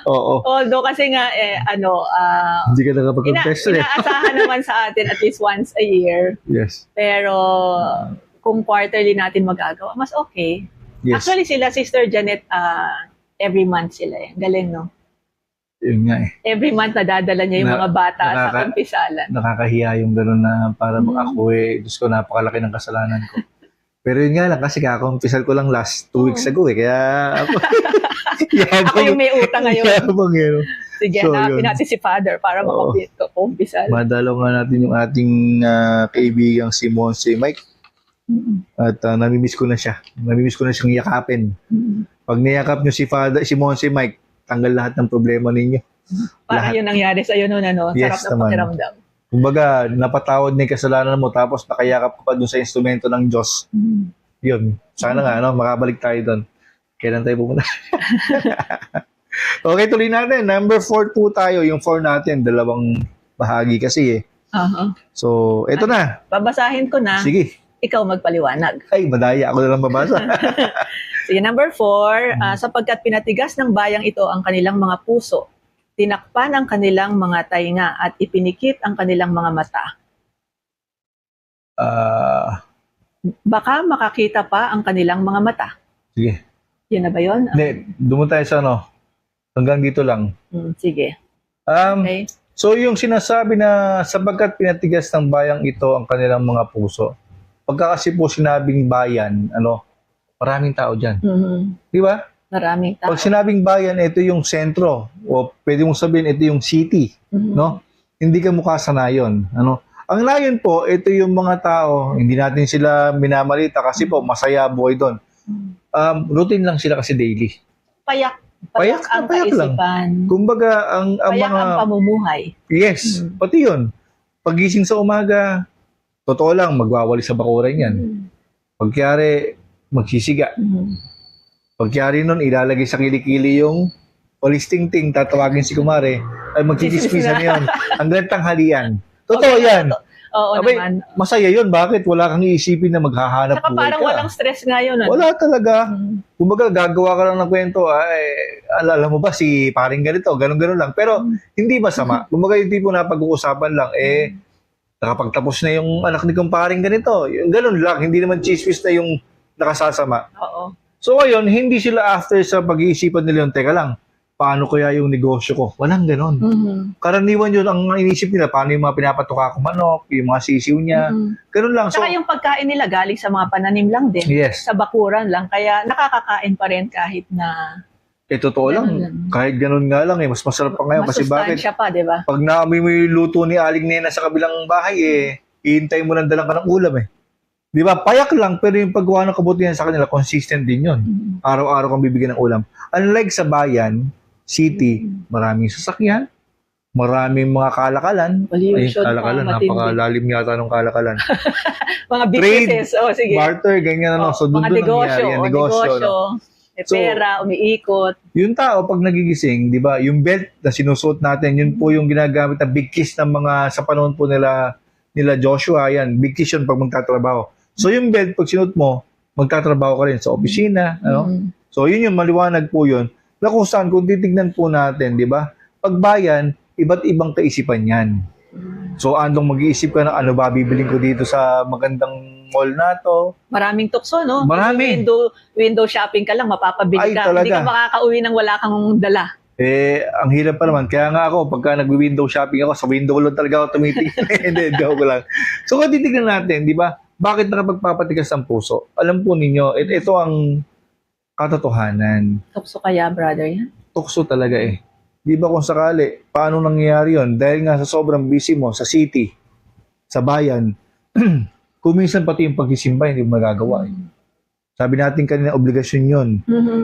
Oo. Although kasi nga, Hindi ka nakapag-confess inaasahan naman sa atin at least once a year. Yes. Pero kung quarterly natin magagawa, mas okay. Yes. Actually sila, Sister Janet, every month sila Galing, no? Yun nga Every month nadadala niya yung mga bata sa kumpisalan. Nakakahiya yung gano'n na para ako Diyos ko, napakalaki ng kasalanan ko. Pero yun nga lang, kasi kakumpisal ko lang last 2 weeks ago Kaya ako, Ako yung may utang ngayon. Yabang yun. Sige, So, hanapin yun. natin si Father para makakumpisal. Madalaw nga natin yung ating kaibigang si Monse Mike. At namimiss ko na siya. Namimiss ko na siyang yakapin. Pag niyakap nyo si Monse Mike, tanggal lahat ng problema ninyo. Parang yun nangyari sa'yo noon, Yes, sarap na naman. pakiramdam. Kumbaga, napatawad na yung kasalanan mo tapos nakayakap ka pa dun sa instrumento ng Diyos. Yun. Sana nga, makabalik tayo dun. Kailan tayo pumunta? Okay, tuloy natin. Number 4 po tayo. Yung 4 natin, dalawang bahagi kasi So, eto na. Babasahin ko na. Sige. Ikaw magpaliwanag. Ay, madaya. Ako na lang babasa. Sige, number 4, sapagkat pinatigas ng bayang ito ang kanilang mga puso, tinakpan ang kanilang mga tainga at ipinikit ang kanilang mga mata. Baka makakita pa ang kanilang mga mata. Sige. Yun na ba yun? Hindi, dumun tayo sa hanggang dito lang. Sige. Okay. So, yung sinasabi na sapagkat pinatigas ng bayang ito ang kanilang mga puso, pagka kasi po sinabing bayan, maraming tao dyan. Di ba? Maraming tao. Pag sinabing bayan, ito yung sentro. O pwede mong sabihin, ito yung city. No? Hindi ka mukha sa nayon. Ang nayon po, ito yung mga tao, hindi natin sila minamalita kasi po, masaya buhay doon. Routine lang sila kasi daily. Payak ang payak lang. kaisipan. Kumbaga, ang Payak mga... ang pamumuhay. Yes, pati yun. Pagising sa umaga, totoo lang, magwawali sa bakuran yan. Pagkiyari, magsisiga. Pagkiyari nun, ilalagay sa kilikili yung ting tatawagin si kumare, ay magchichismisan yun. Hanggang tanghalian. Totoo yan. Oo Abay, naman. masaya yun. Bakit? Wala kang iisipin na maghahanap Saka buhay parang ka. walang stress nga yun. Wala talaga. Kumbaga, gagawa ka lang ng kwento. Ay, alam mo ba si paring ganito? Ganon-ganon lang. Pero, hindi masama. Kumbaga, yung tipo na pag-uusapan lang, nakapagtapos na yung anak ni kumparing ganito. Yung ganon lang. Hindi naman chismis na yung nakasasama. Oo. So, ngayon, hindi sila after sa pag-iisipan nila yung, teka lang, paano kaya yung negosyo ko? Walang ganon. Karaniwan yun, ang inisip nila, paano yung mga pinapatuka kong manok, yung mga sisiw niya. Ganon lang. So, Saka yung pagkain nila galing sa mga pananim lang din. yes. Sa bakuran lang. Kaya nakakakain pa rin kahit na totoo lang. Ganun lang. Kahit ganun nga lang mas masarap pa ngayon. Kasi bakit? Masustansya pa, di ba? Pag naamoy mo yung luto ni Aling Nena sa kabilang bahay, ihintay mo nang dalang ka ng ulam Di ba? Payak lang, pero yung paggawa ng kabutihan sa kanila, consistent din yun. Araw-araw kang bibigyan ng ulam. Unlike sa bayan, city, maraming sasakyan, maraming mga kalakalan. Pollution, Kalakalan, matindi. napakalalim yata ng kalakalan. Mga businesses, sige. Barter, ganyan So, doon mga negosyo, nangyayari yan. Negosyo. No? May So, pera, umiikot. Yung tao, pag nagigising, di ba, yung belt na sinusuot natin, yun po yung ginagamit na big kiss ng mga, sa panahon po nila Joshua, yan, big kiss yun pag magtatrabaho. So, yung belt, pag sinuot mo, magtatrabaho ka rin sa opisina, So, yun yung maliwanag po yun, na kung saan, kung titignan po natin, di ba, pagbayan, iba't ibang kaisipan yan. So, andong mag-iisip ka ng ano ba bibiling ko dito sa magandang mall na to. Maraming tukso, no? Marami. Window shopping ka lang, mapapabili Ay, ka. talaga. Hindi ka makakauwi nang wala kang dala. Ang hirap pa naman. Kaya nga ako, pagka nag-window shopping ako, sa window ko lang talaga ako tumitingin. Hindi, joke lang. So, kung titignan natin, di ba, bakit nakapagpapatigas ang puso? Alam po ninyo, ito ang katotohanan. Tukso kaya, brother, yan? Tukso talaga Di ba kung sakali, paano nangyayari yon? Dahil nga sa sobrang busy mo, sa city, sa bayan, kuminsan pati yung pagsisimba, hindi mo magagawa Sabi natin kanina, obligasyon yun.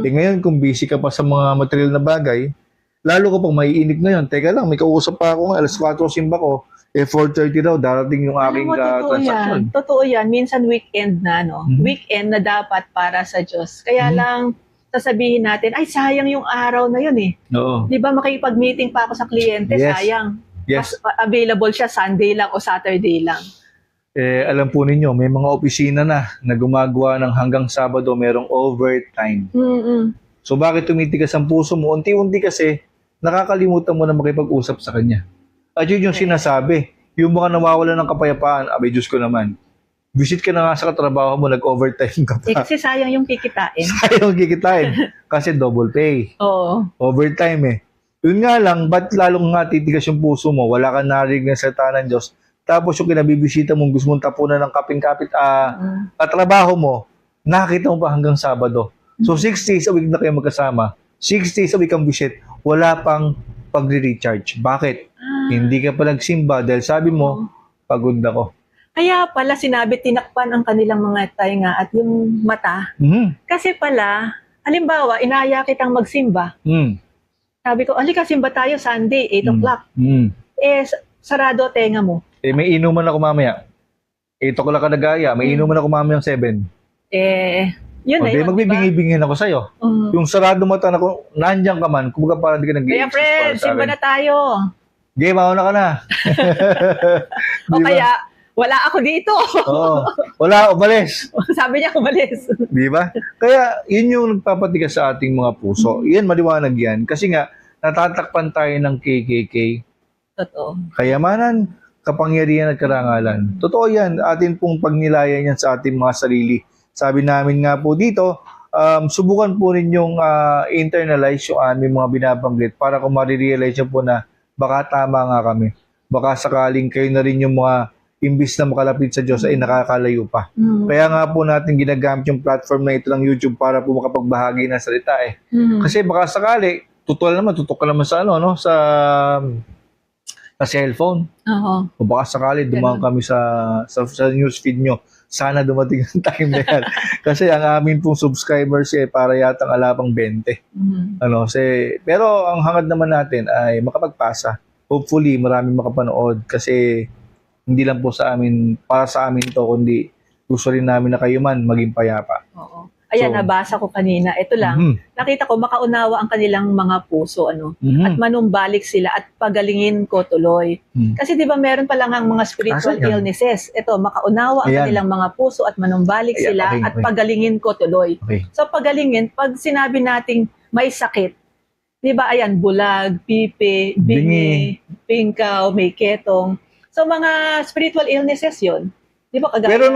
Ngayon, kung busy ka pa sa mga material na bagay, lalo ko pang maiinip ngayon. Teka lang, may kausap pa ako, alas 4 simba ko, 4:30 daw, darating yung aking transaction. Totoo yan. Minsan weekend na, no? Weekend na dapat para sa Diyos. Kaya lang, sasabihin natin, ay sayang yung araw na yun Oo. Di ba makipag-meeting pa ako sa kliyente, Yes. sayang. Yes. Available siya Sunday lang o Saturday lang. Alam po ninyo, may mga opisina na gumagawa ng hanggang Sabado, merong overtime. So bakit tumitigas ang puso mo? Unti-unti kasi, nakakalimutan mo na makipag-usap sa kanya. At yun yung sinasabi, yung mga nawawala ng kapayapaan, abay Diyos ko naman, visit ka na nga sa katrabaho mo, nag-overtime ka pa. Kasi sayang yung kikitain. Sayang kikitain. Kasi double pay. Oo. Overtime Yun nga lang, ba't lalong nga titigas yung puso mo? Wala kang narinig ng salita ng Diyos. Tapos yung kinabibisita mong gusto mong tapunan ng kaping-kapit katrabaho mo, nakakita mo pa hanggang Sabado. So 6 days a week na kayo magkasama. 6 days a week ang visit. Wala pang pagre-recharge. Bakit? Hindi ka pa nagsimba dahil sabi mo, pagod ako. Kaya pala sinabi tinakpan ang kanilang mga tainga at yung mata. Kasi pala, halimbawa, inaya kitang magsimba. Sabi ko, halika simba tayo Sunday, 8 o'clock. Sarado tenga mo. May inuman ako mamaya. 8 o'clock ka nagaya, may inuman ako mamaya ng 7. Yun na yun. Magbibingi-bingin ako sa'yo. Yung sarado mata na kung nandiyan ka man, kumbaga parang di ka Kaya friend, simba na tayo. Game, mauna ka na. O kaya, wala ako dito. Oo. Wala, umalis. Sabi niya, umalis. Di ba? Kaya, yun yung nagpapatigas sa ating mga puso. Yan, maliwanag yan. Kasi nga, natatakpan tayo ng KKK. Totoo. Kayamanan, kapangyarihan at karangalan. Totoo yan. Atin pong pagnilayan yan sa ating mga sarili. Sabi namin nga po dito, subukan po ninyong internalize yung aming mga binabanggit para kung marirealize nyo po na baka tama nga kami. Baka sakaling kayo na rin yung mga imbis na makalapit sa Diyos ay nakakalayo pa. Kaya nga po natin ginagamit yung platform na ito ng YouTube para po makapagbahagi ng salita Kasi baka sakali, tutok ka naman sa sa cellphone. O baka sakali dumaan kami sa newsfeed nyo. Sana dumating ang time na yan. Kasi ang amin pong subscribers para yatang alapang 20. Pero ang hangad naman natin ay makapagpasa. Hopefully, maraming makapanood kasi hindi lang po sa amin, para sa amin to, kundi gusto rin namin na kayo man maging payapa. Oo. Ayan, nabasa ko kanina. Ito lang, nakita ko makaunawa ang kanilang mga puso, at manumbalik sila at pagalingin ko tuloy. Kasi di ba meron pa lang ang mga spiritual illnesses. Ito, makaunawa ang kanilang mga puso at manumbalik sila at pagalingin ko tuloy. So pagalingin, pag sinabi nating may sakit, di ba ayan, bulag, pipi, bingi, pingkaw, may ketong. So mga spiritual illnesses yun. Di ba kagaya? Pero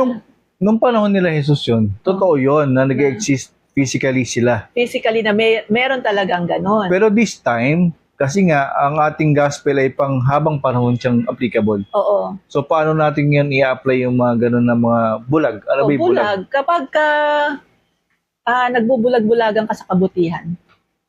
nung panahon nila Jesus yun, totoo yun na nag-exist physically sila. Physically na meron talagang ganon. Pero this time, kasi nga, ang ating gospel ay pang habang panahon siyang applicable. Oo. So, paano natin yan i-apply yung mga ganon na mga bulag? Ano ba yung bulag? Kapag nagbubulag-bulagan ka sa kabutihan,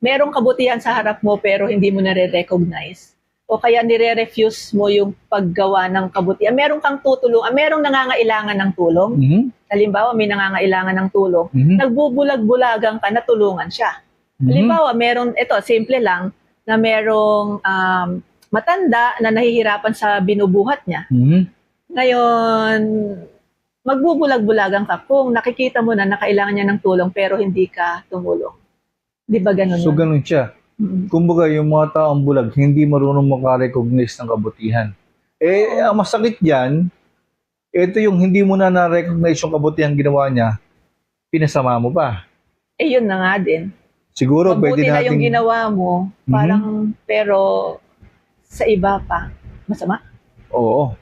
merong kabutihan sa harap mo pero hindi mo nare-recognize. O kaya nire-refuse mo yung paggawa ng kabutihan. Meron kang tutulungan, merong nangangailangan ng tulong. Mhm. Halimbawa, may nangangailangan ng tulong. Mhm. Nagbubulag-bulagang ka na tulungan siya. Mhm. Halimbawa, meron, ito, simple lang, na merong matanda na nahihirapan sa binubuhat niya. Mhm. Ngayon, magbubulag-bulagan ka kung nakikita mo na kailangan niya ng tulong pero hindi ka tumulong. Di ba ganun So, yun? ganun siya. Kumbaga, yung mga taong bulag, hindi marunong makarecognize ng kabutihan. Ang masakit dyan, ito yung hindi mo na na-recognize yung kabutihan ginawa niya, pinasama mo pa. Yun na nga din. Siguro, Mabuti pwede na yung nating... ginawa mo, parang, pero sa iba pa, masama. Oo.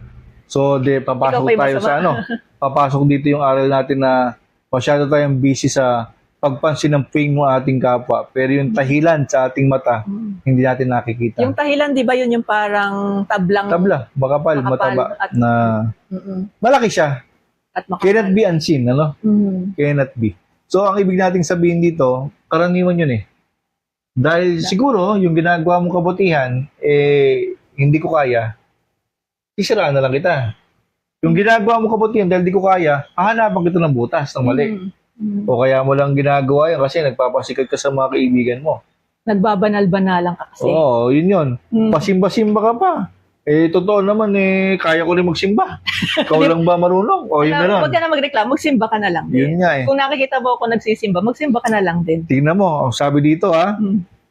So, papasok Ikaw pa'y tayo masama. sa ano. Papasok dito yung aral natin na masyado tayong busy sa pagpansin ng pain ng ating kapwa. Pero yung tahilan sa ating mata, hindi natin nakikita. Yung tahilan, di ba yun yung parang tablang Tabla, makapal, Makapal mataba, at- na malaki siya. at makapal. Cannot be unseen, ano? Cannot be. So, ang ibig nating sabihin dito, karaniwan yun eh. Dahil siguro, yung ginagawa mong kabutihan, hindi ko kaya, isiraan na lang kita. Yung ginagawa mong kabutihan, dahil di ko kaya, hahanapan kita ng butas, ng mali. O kaya mo lang ginagawa yan kasi nagpapasikat ka sa mga kaibigan mo. Nagbabanal-banalan ka kasi. Oo, yun yun. Mm. Pasimba-simba ka pa. Totoo naman, kaya ko rin magsimba. Ikaw lang ba marunong? O, yun na lang. Huwag ka na magreklamo, magsimba ka na lang. Yun nga eh. Kung nakikita mo ako nagsisimba, magsimba ka na lang din. Tingnan mo, ang sabi dito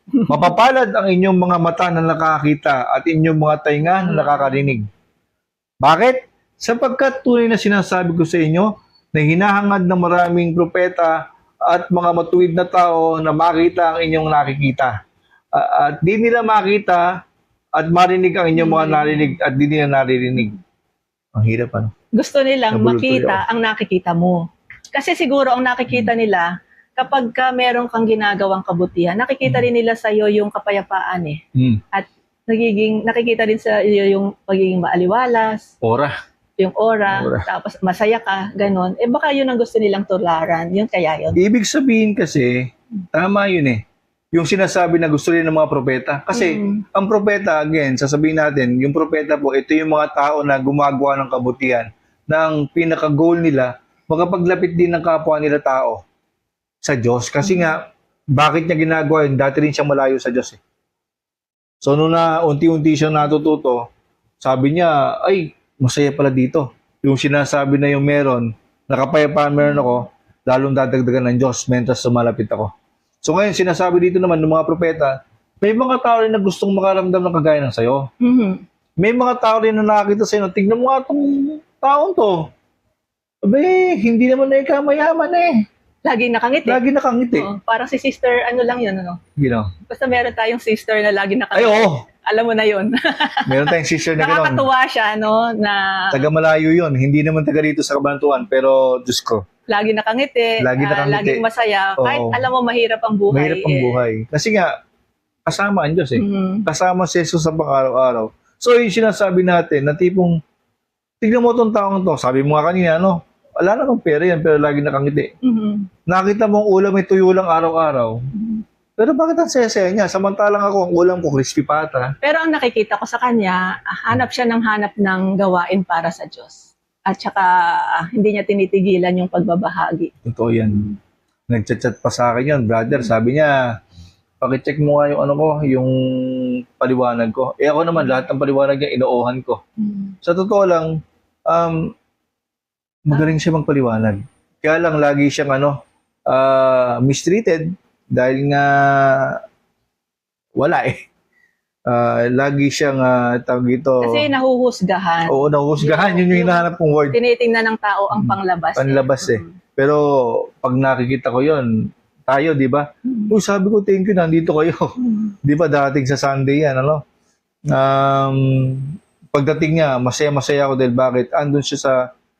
mapapalad ang inyong mga mata na nakakita at inyong mga tainga na nakakarinig. Bakit? Sapagkat tunay na sinasabi ko sa inyo na hinahangad ng maraming propeta at mga matuwid na tao na makita ang inyong nakikita. At di nila makita at marinig ang inyong mga narinig at di nila naririnig. Ang hirap, ano? Gusto nilang Nabulol tuloy makita ang nakikita mo. Kasi siguro ang nakikita nila, kapag ka meron kang ginagawang kabutihan, nakikita rin nila sa iyo yung kapayapaan eh. At nakikita din sa iyo yung pagiging maaliwalas, Ora. yung aura, tapos masaya ka, ganon. Baka yun ang gusto nilang tularan. Yun kaya yun. Ibig sabihin kasi, tama yun eh. Yung sinasabi na gusto rin ng mga propeta. Kasi, ang propeta, again, sasabihin natin, yung propeta po, ito yung mga tao na gumagawa ng kabutihan na ang pinaka-goal nila, makapaglapit din ng kapwa nila tao sa Diyos. Kasi nga, bakit niya ginagawa yun? Dati rin siyang malayo sa Diyos eh. So, nung na unti-unti siyang natututo, sabi niya, ay, masaya pala dito. Yung sinasabi na yung meron, nakapayapaan meron ako, lalong dadagdagan ng Diyos mentas sumalapit ako. So ngayon, sinasabi dito naman ng mga propeta, may mga tao rin na gustong makaramdam ng kagaya ng sayo. May mga tao rin na nakakita sa'yo, tignan mo nga itong taong to. Abe, hindi naman na ikamayaman eh. Laging nakangiti. Lagi nakangiti. Oo, parang si sister, ano lang yun, ano? You know? Basta meron tayong sister na lagi Ay, nakangiti. oo. Alam mo na yun. Meron tayong sister na gano'n. Nakakatuwa siya, no? Na Taga malayo yun. Hindi naman taga rito sa Kabanatuan. Pero, Diyos ko, lagi nakangiti, Lagi nakangiti. laging masaya. Kahit Oo. alam mo mahirap ang buhay. mahirap ang buhay. Kasi nga, kasama ang Diyos eh. Kasama si Jesus sa pang-araw-araw. So, yung sinasabi natin na tipong, tignan mo itong taong to. Sabi mo nga kanina, ano, wala namang pera yan, pero lagi nakangiti. Nakita mo ang ulam may tuyo lang araw-araw. Pero bakit ang saya-saya niya? Samantalang ako, ang ulam ko, crispy pata. Pero ang nakikita ko sa kanya, hanap siya ng gawain para sa Diyos. At saka, hindi niya tinitigilan yung pagbabahagi. Totoo yan. Nagchat-chat pa sa akin yun, brother. Sabi niya, pakicheck mo nga yung ano ko, yung paliwanag ko. Ako naman, lahat ng paliwanag niya, inoohan ko. Sa totoo lang, magaling siya magpaliwanag. Kaya lang, lagi siyang mistreated dahil nga wala eh. Lagi siyang tawag dito. Kasi nahuhusgahan. Oo, nahuhusgahan. Yun yung hinahanap kong word. Tinitingnan ng tao ang panglabas. Panlabas eh. Pero pag nakikita ko yun, tayo, di ba? Sabi ko, thank you, nandito kayo. Di ba, dating sa Sunday yan, ano? Pagdating niya, masaya-masaya ako dahil bakit? Andun siya sa,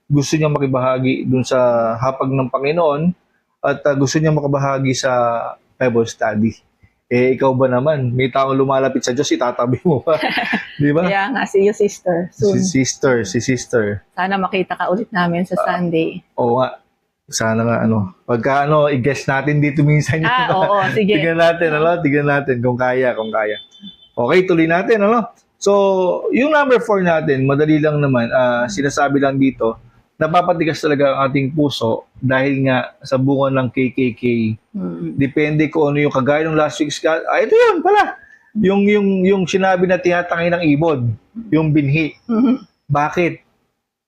gusto niya makibahagi dun sa hapag ng Panginoon at gusto niya makibahagi sa Bible study. Ikaw ba naman? May taong lumalapit sa Diyos, itatabi mo pa. Di ba? Kaya nga, see you sister. Soon. Si sister. Sana makita ka ulit namin sa Sunday. Oo nga. Sana nga, pagka, i-guess natin dito minsan yun. Oo, sige. Tignan natin kung kaya. Okay, tuloy natin, So, yung number 4 natin, madali lang naman, sinasabi lang dito, napapatigas talaga ang ating puso dahil nga sa bunga ng KKK. Depende kung ano yung kagaya ng last week's, ito yun pala. Yung sinabi na tinatangay ng ibod, yung binhi. Bakit?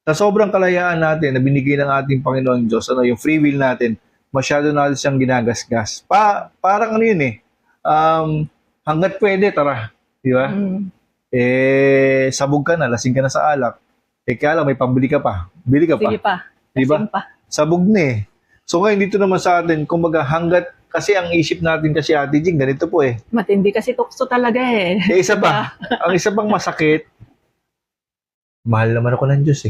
Sa sobrang kalayaan natin na binigay ng ating Panginoon Diyos, yung free will natin, masyado natin siyang ginagasgas. Parang ano yun hanggat pwede, tara. Di ba? Sabog ka na, lasing ka na sa alak. Kaya lang, may pambili ka pa. Bili ka pa. Sige pa. Di ba? Lasing pa. Sabog na So ngayon, dito naman sa atin, kumbaga hanggat, kasi ang isip natin kasi Ate Jing, ganito po Matindi kasi tukso talaga isa pa, ang isa pang masakit, mahal naman ako ng Diyos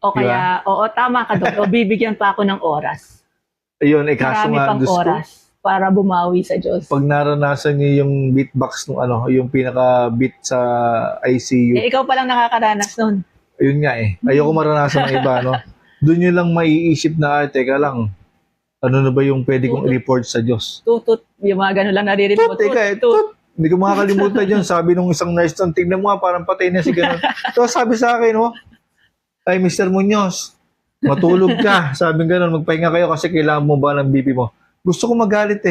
O kaya, oo, tama ka doon. O bibigyan pa ako ng oras. Ayun, kaso Marami nga, pang Diyos ko, oras para bumawi sa Diyos. pag naranasan niyo yung beatbox nung yung pinaka-beat sa ICU, Ikaw palang nakakaranas nun. ayun nga ayoko maranasan ng iba, Doon nyo lang maiisip na, teka lang, ano na ba yung pwede kong report sa Diyos? Tutut. Yung mga gano'n lang naririnig mo. Tut. Hindi ko makakalimutan yun. Sabi nung isang nurse doon, tignan mo nga, parang patay na si ganun. So sabi sa akin, ay Mr. Muñoz, matulog ka. Sabi ganun, magpahinga kayo kasi kailangan mo ba ng BP mo. Gusto ko magalit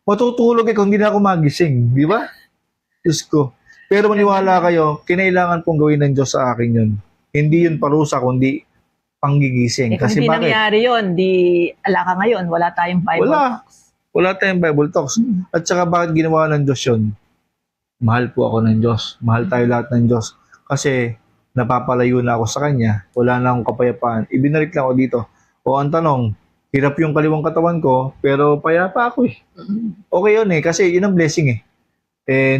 Matutulog kung hindi na ako magising. Di ba? Diyos ko. Pero maniwala kayo, kinailangan pong gawin ng Diyos sa akin yun. Hindi yun parusa, kundi panggigising. Kung Kasi hindi bakit? nangyari yun, di ala ka ngayon. Wala tayong Bible. Wala tayong Bible Talks. At saka bakit ginawa ng Diyos yun? Mahal po ako ng Diyos. Mahal tayo lahat ng Diyos. Kasi napapalayo na ako sa Kanya. Wala na akong kapayapaan. Ibinalik lang ako dito. O ang tanong, hirap yung kaliwang katawan ko, pero payapa ako Okay yun kasi yun ang blessing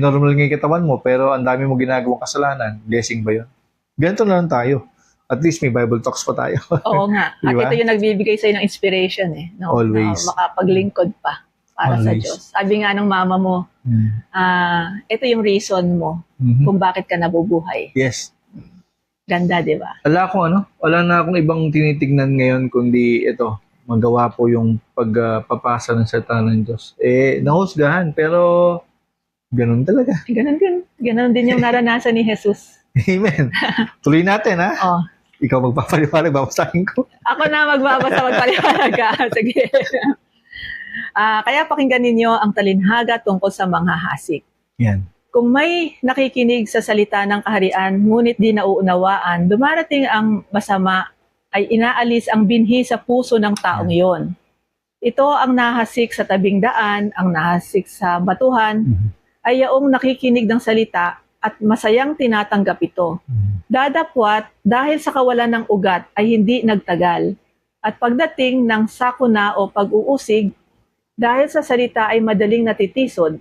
normal nga yung katawan mo, pero ang dami mo ginagawang kasalanan. Blessing ba yun? Ganito na lang tayo. At least may Bible Talks pa tayo. Oo nga. At Diba? ito yung nagbibigay sa'yo ng inspiration no? Always. Na makapaglingkod pa para sa Always. Diyos. Sabi nga ng mama mo, ito yung reason mo kung bakit ka nabubuhay. Yes. Ganda, di ba? Wala na akong ibang tinitignan ngayon kundi ito, magawa po yung pagpapasa ng salita ng Diyos. Nahusgahan, pero ganun talaga. Ganun din yung naranasan ni Jesus. Amen. Tuloy natin, ha? Oh. Ikaw magpapaliwanag, babasahin ko. Ako na magbabasa, magpaliwanag ka. Sige. Kaya pakinggan ninyo ang talinhaga tungkol sa mga hasik. Yan. Kung may nakikinig sa salita ng kaharian, ngunit di nauunawaan, dumarating ang masama ay inaalis ang binhi sa puso ng taong iyon. Ito ang nahasik sa tabing daan, ang nahasik sa batuhan, ay yaong nakikinig ng salita at masayang tinatanggap ito. Dadapwat dahil sa kawalan ng ugat ay hindi nagtagal. At pagdating ng sakuna o pag-uusig, dahil sa salita ay madaling natitisod.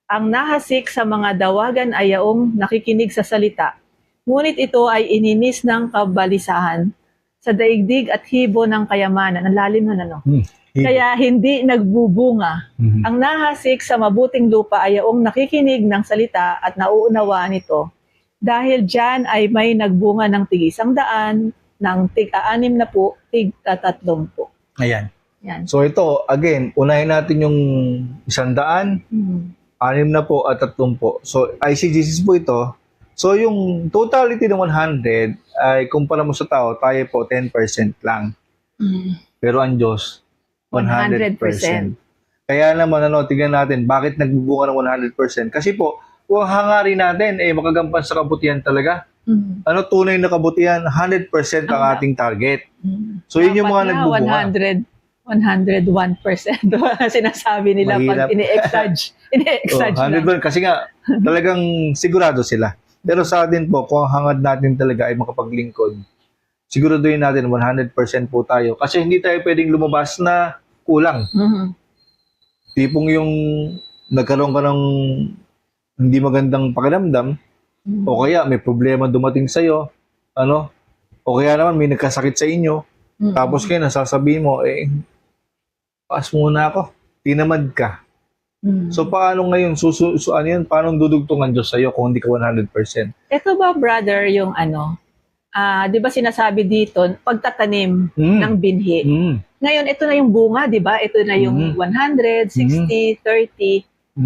Ang nahasik sa mga dawagan ay yaong nakikinig sa salita. Ngunit ito ay ininis ng kabalisahan sa daigdig at hibo ng kayamanan. Ang lalim na Kaya hindi nagbubunga. Ang nahasik sa mabuting lupa ay yaong nakikinig ng salita at nauunawaan ito. Dahil dyan ay may nagbunga ng tig-100, ng tig-60, tig-30. Ayan. Yan. So ito, again, unahin natin yung 100, 60 at 30. So ICGCs po ito. So yung totality ng 100 ay kumpara mo sa tao, tayo po 10% lang. Pero ang Diyos, 100%. Kaya naman, tingnan natin, bakit nagbubunga ng 100%? Kasi po, kung hangarin natin, makagampan sa kabutihan talaga. Tunay na kabutihan, 100% ang ating target. So yun yung mga nagbubunga. 101% sinasabi nila Mahirap. pag ini-exage. Ini-exage 100 lang. kasi nga, talagang sigurado sila. Pero sa atin po, kung hangad natin talaga ay makapaglingkod, siguraduhin natin 100% po tayo. Kasi hindi tayo pwedeng lumabas na kulang. Tipong yung nagkaroon ka ng hindi magandang pakiramdam, o kaya may problema dumating sa'yo, o kaya naman may nagkasakit sa inyo, tapos kayo nasasabihin mo, paas muna ako, tinamad ka. So paano ngayon, paano dudugtungan Diyos sa'yo kung hindi ka 100%? Ito ba, brother, yung 'di ba sinasabi dito, pagtatanim ng binhi. Ngayon, ito na yung bunga, 'di ba? Ito na yung 100, 60, 30.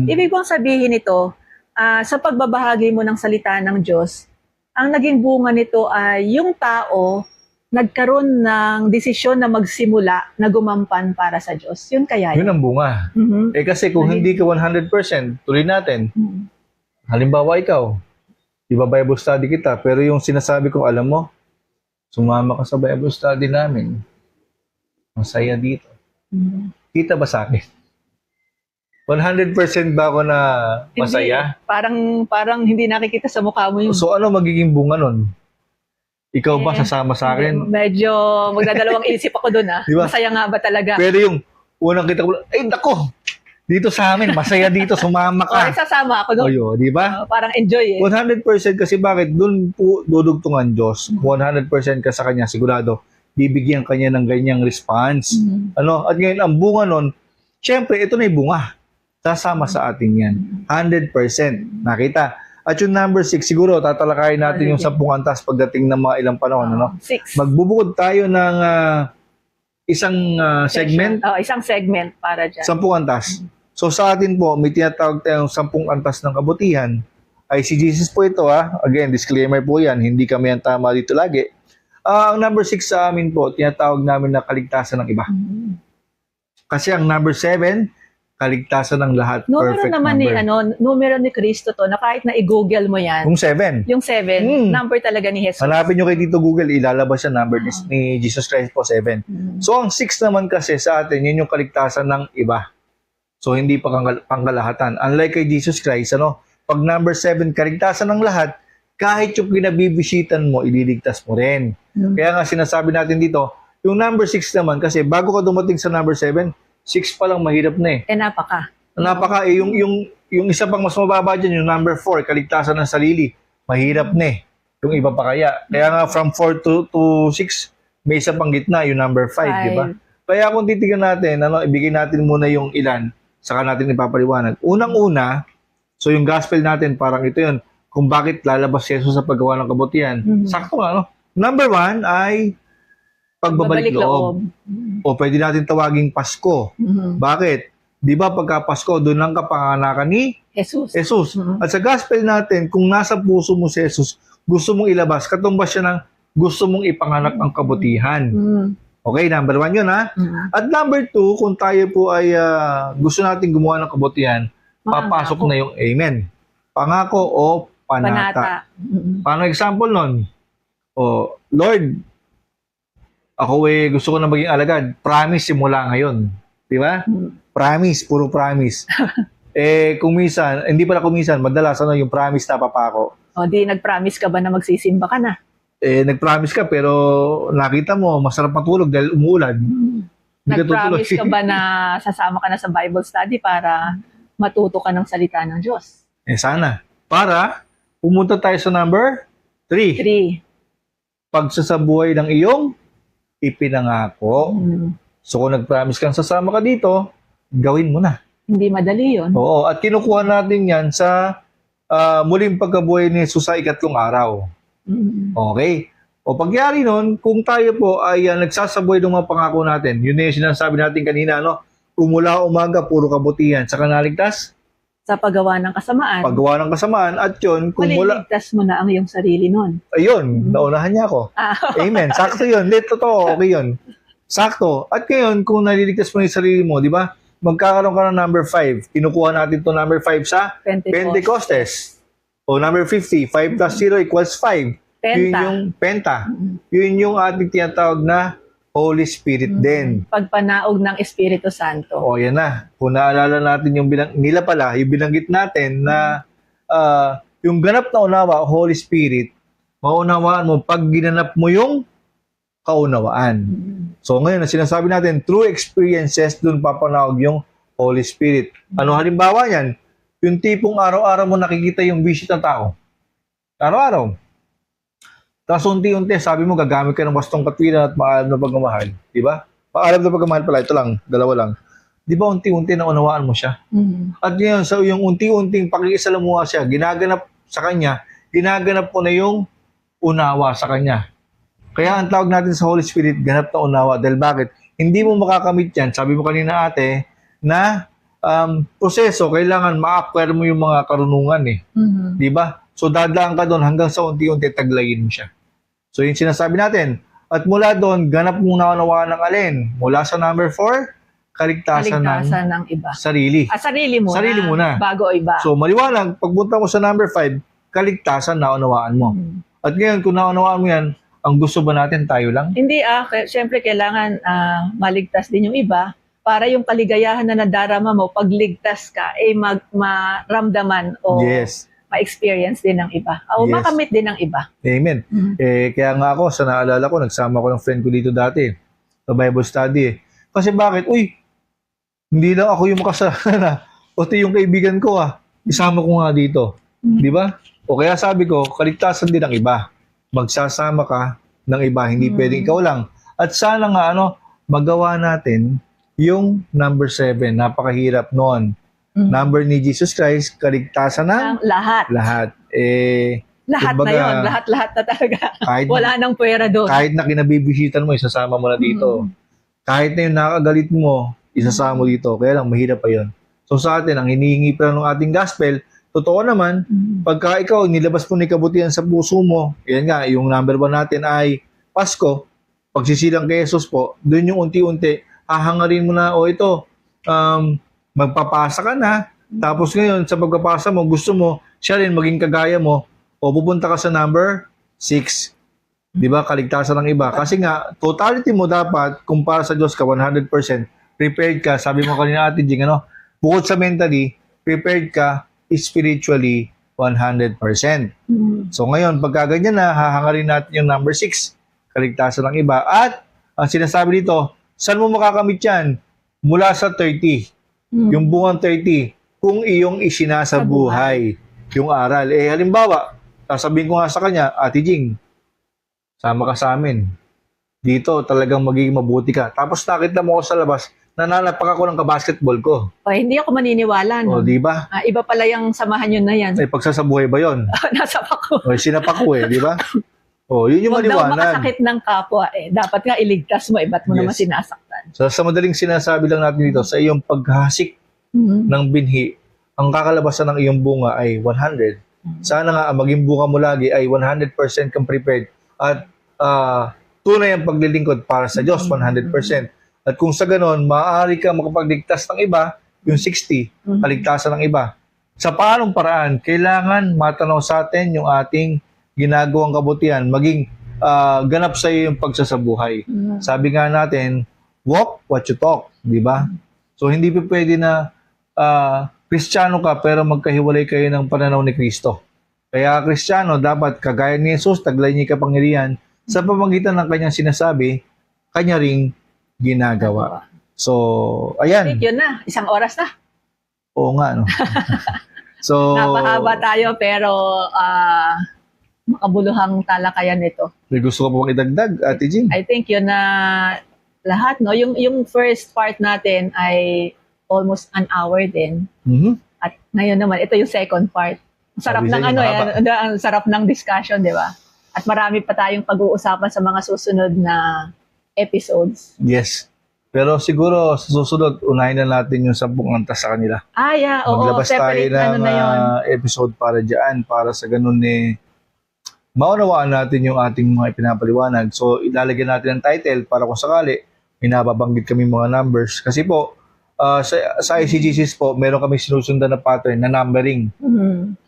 Ibig bang sabihin nito, sa pagbabahagi mo ng salita ng Diyos, ang naging bunga nito ay yung tao nagkaroon ng desisyon na magsimula na gumampan para sa Diyos. Yun kaya Yun yun. ang bunga. Mhm. Kasi kung hindi ka 100%, tuloy natin. Halimbawa ikaw, iba Bible study kita, pero yung sinasabi ko, alam mo, sumama ka sa Bible study namin. Masaya dito. Kita ba sa akin? 100% ba ako na masaya? Hindi. Parang hindi nakikita sa mukha mo yun. So ano magiging bunga nun? Ikaw ba sasama sa akin? Medyo magdadalawang isip ako doon. Diba? Masaya nga ba talaga? Pero yung unang kita ko, ay nako, dito sa amin, masaya dito, sumama O, ka. sasama ako doon. Oyo, di ba? Parang enjoy 100% kasi bakit? Doon po dudugtungan Diyos. 100% ka sa Kanya, sigurado. Bibigyan Kanya ng ganyang response. Ano? At ngayon, ang bunga nun, syempre, ito na yung bunga. Sasama sa atin yan. 100%. Nakita? At yung number 6, siguro, tatalakayin natin yung 10 antas pagdating ng mga ilang panahon. Ano? 6. Magbubukod tayo ng isang segment. Isang segment para dyan. 10 antas. So sa atin po, may tinatawag tayong 10 antas ng kabutihan. Ay si Jesus po ito Again, disclaimer po yan. Hindi kami ang tama dito lagi. Ang number 6 sa amin po, tinatawag namin na kaligtasan ng iba. Kasi ang number 7, kaligtasan ng lahat. Numero Perfect naman number. numero ni Kristo to, na kahit na i-google mo yan, Yung 7. yung 7, number talaga ni Jesus. Hanapin nyo kay Tito Google, ilalabas siya number ni Jesus Christ po, 7. So ang 6 naman kasi sa atin, yun yung kaligtasan ng iba. So hindi pa pangkalahatan. Unlike kay Jesus Christ, pag number 7, kaligtasan ng lahat, kahit yung pinabibisitan mo, ililigtas mo rin. Kaya nga sinasabi natin dito, yung number 6 naman, kasi bago ka dumating sa number 7, 6 pa lang mahirap na Napaka. Yung isa pang mas mababa dyan, yung number 4, kaligtasan ng sarili, mahirap na Yung iba pa kaya. Kaya nga from 4 to 6, may isa pang gitna, yung number 5, di ba? Kaya kung titignan natin, ibigay natin muna yung ilan, saka natin ipapaliwanag. Unang-una, so yung gospel natin, parang ito yun, kung bakit lalabas si Jesus sa paggawa ng kabutihan. Sakto nga, Number 1 ay pagbabalik loob. O pwede natin tawaging Pasko. Bakit? Di ba pagka Pasko, doon lang kapanganakan ni Jesus. At sa gospel natin, kung nasa puso mo si Jesus, gusto mong ilabas, katumbas siya ng gusto mong ipanganak ang kabutihan. Okay, number 1 yun At number 2, kung tayo po ay gusto natin gumawa ng kabutihan, papasok na yung amen. Pangako o panata. Paano example nun? O, Lord, ako gusto ko na maging alagad. Promise simula ngayon. Di ba? Promise, puro promise. Kung minsan, hindi pala kung minsan, madalas yung promise na papako. O, di nag-promise ka ba na magsisimba ka na? Nag-promise ka pero nakita mo, masarap matulog dahil umuulan. Nag-promise ka ba na sasama ka na sa Bible study para matuto ka ng salita ng Diyos? Sana. Para pumunta tayo sa number 3. 3. Pagsasabuhay ng iyong ipinangako. So kung nag-promise kang sasama ka dito, gawin mo na. Hindi madali yun. Oo, at kinukuha natin yan sa muling pagkabuhay ni Jesus sa 3 araw. Okay. O pagyari nun, kung tayo po ay nagsasabuhay ng mga pangako natin, yun yung sinasabi natin kanina, umula umaga, puro kabutihan. Saka naligtas? Sa paggawa ng kasamaan. Paggawa ng kasamaan. At yun, kung mula... Maliligtas mo na ang iyong sarili nun. Ayun, naunahan niya ako. Amen. Sakto yun. Totoo, okay yun. Sakto. At ngayon, kung naliligtas mo yung sarili mo, di ba? Magkakaroon ka ng number 5. Kinukuha natin to number 5 sa Pentecostes. O number 50. 5 plus 0 equals 5. Penta. Yun yung penta. Yun yung ating tinatawag na Holy Spirit din. Pagpanaog ng Espiritu Santo. O yan na. Kung naalala natin yung yung binanggit natin na yung ganap na unawa, Holy Spirit, maunawaan mo pag ginanap mo yung kaunawaan. So ngayon, sinasabi natin, through experiences, dun papanawag yung Holy Spirit. Ano halimbawa yan? Yung tipong araw-araw mo nakikita yung visit ng tao. Araw-araw. Tapos unti-unti, sabi mo, gagamit ka ng wastong katwiran at maalam na pagmamahal. Di ba? Maalam na pagmamahal pala, ito lang, dalawa lang. Di ba unti-unti na unawaan mo siya? At ngayon, so yung unti-unting pakikisalamuha siya, ginaganap sa kanya, ginaganap po na yung unawa sa kanya. Kaya ang tawag natin sa Holy Spirit, ganap na unawa. Dahil bakit? Hindi mo makakamit yan. Sabi mo kanina ate, na proseso, kailangan ma-acquire mo yung mga karunungan eh. Di ba? So dadaan ka doon hanggang sa unti-unti taglayin mo siya. So yung sinasabi natin, at mula doon, ganap mong naunawaan ng alin. Mula sa number 4, kaligtasan ng iba. sarili. Sarili muna. Sarili muna. Bago iba. So maliwanag, pagpunta mo sa number 5, kaligtasan naunawaan mo. At ngayon, kung naunawaan mo yan, ang gusto ba natin tayo lang? Hindi syempre kailangan maligtas din yung iba para yung kaligayahan na nadarama mo pag ligtas ka maramdaman o Yes. ma-experience din ng iba. O Yes. makamit din ng iba. Amen. Kaya nga ako, sa naalala ko, nagsama ko ng friend ko dito dati sa Bible study. Kasi bakit? Uy, hindi lang ako yung makasalanan. Pati yung kaibigan ko isama ko nga dito. Di ba? O kaya sabi ko, kaligtasan din ng iba. Magsasama ka ng iba, hindi pwedeng ikaw lang. At sana nga magawa natin yung number 7, napakahirap noon. Number ni Jesus Christ, kaligtasan ng Lahat. lahat. Lahat kumbaga, na yun. Lahat na talaga. Kahit, Wala nang pwera doon. kahit na kinabibisitan mo, isasama mo na dito. Kahit na yung nakagalit mo, isasama mo dito. Kaya lang, mahirap pa yun. So sa atin, ang hinihingi pa ng ating gospel, totoo naman, pagka ikaw nilabas mo ni kabutihan sa puso mo, yan nga, yung number 1 natin ay Pasko, pagsisilang kay Jesus po, doon yung unti-unti, hahangarin mo na, ito, magpapasa ka na, tapos ngayon, sa pagpapasa mo, gusto mo, siya rin maging kagaya mo, o pupunta ka sa number 6. Di ba? Kaligtasan ng iba. Kasi nga, totality mo dapat, kung para sa Diyos ka, 100%, prepared ka, sabi mo kanina Ate Jing, bukod sa mentally, prepared ka, spiritually 100%. So ngayon, pagka ganyan na, hahangarin natin yung number 6, kaligtasan ng iba. At, ang sinasabi dito, saan mo makakamit yan? Mula sa 30. Yung bungang 30, kung iyong isinasabuhay yung aral. Halimbawa, sasabihin ko nga sa kanya, Ate Jing, sama ka sa amin. Dito, talagang magiging mabuti ka. Tapos nakita mo ako sa labas, nananapak ako ng kabasketball ko. Hindi ako maniniwala. No? Di ba? Iba pala yung samahan yun na yan. Pagsasabuhay ba yun? Nasa pako. Sinapak ko di ba? Yun yung Huwag daw maliwanag. makasakit ng kapwa. Dapat nga iligtas mo. Ba't mo naman sinasaktan? So, sa madaling sinasabi lang natin dito, sa iyong paghasik ng binhi, ang kakalabasan ng iyong bunga ay 100. Sana nga ang maging bunga mo lagi ay 100% kang prepared at tunay ang paglilingkod para sa Diyos, 100%. At kung sa ganon, maaari ka makapagligtas ng iba, yung 60, kaligtasan ng iba. Sa paanong paraan, kailangan matanaw sa atin yung ating ginagawang kabutihan, maging ganap sa iyo yung pagsasabuhay. Sabi nga natin, walk what you talk, di ba? So hindi pa pwede na Kristiyano ka pero magkahiwalay kayo ng pananaw ni Kristo. Kaya Kristiyano, dapat kagaya ni Jesus, taglay niya kapangyarihan, sa pamamagitan ng kanyang sinasabi, kanya ring ginagawa. So, ayan. Yun na, 1 oras na. Oo nga, no? So, napahaba tayo pero makabuluhang talakayan nito. May gusto ko pong idagdag, Ate Jing? I think yun na lahat, no? Yung first part natin ay almost an hour din. At ngayon naman, ito yung second part. Ang sarap ng ang sarap ng discussion, di ba? At marami pa tayong pag-uusapan sa mga susunod na episodes. Yes. Pero siguro sa susunod, unahin na natin yung 10 antas sa kanila. Oo. Maglabas tayo ng episode para dyan, para sa ganun maunawaan natin yung ating mga ipinapaliwanag. So, ilalagyan natin ang title para kung sakali, minababanggit kami mga numbers. Kasi po, sa ICGCs po, meron kami sinusundan na pattern na numbering.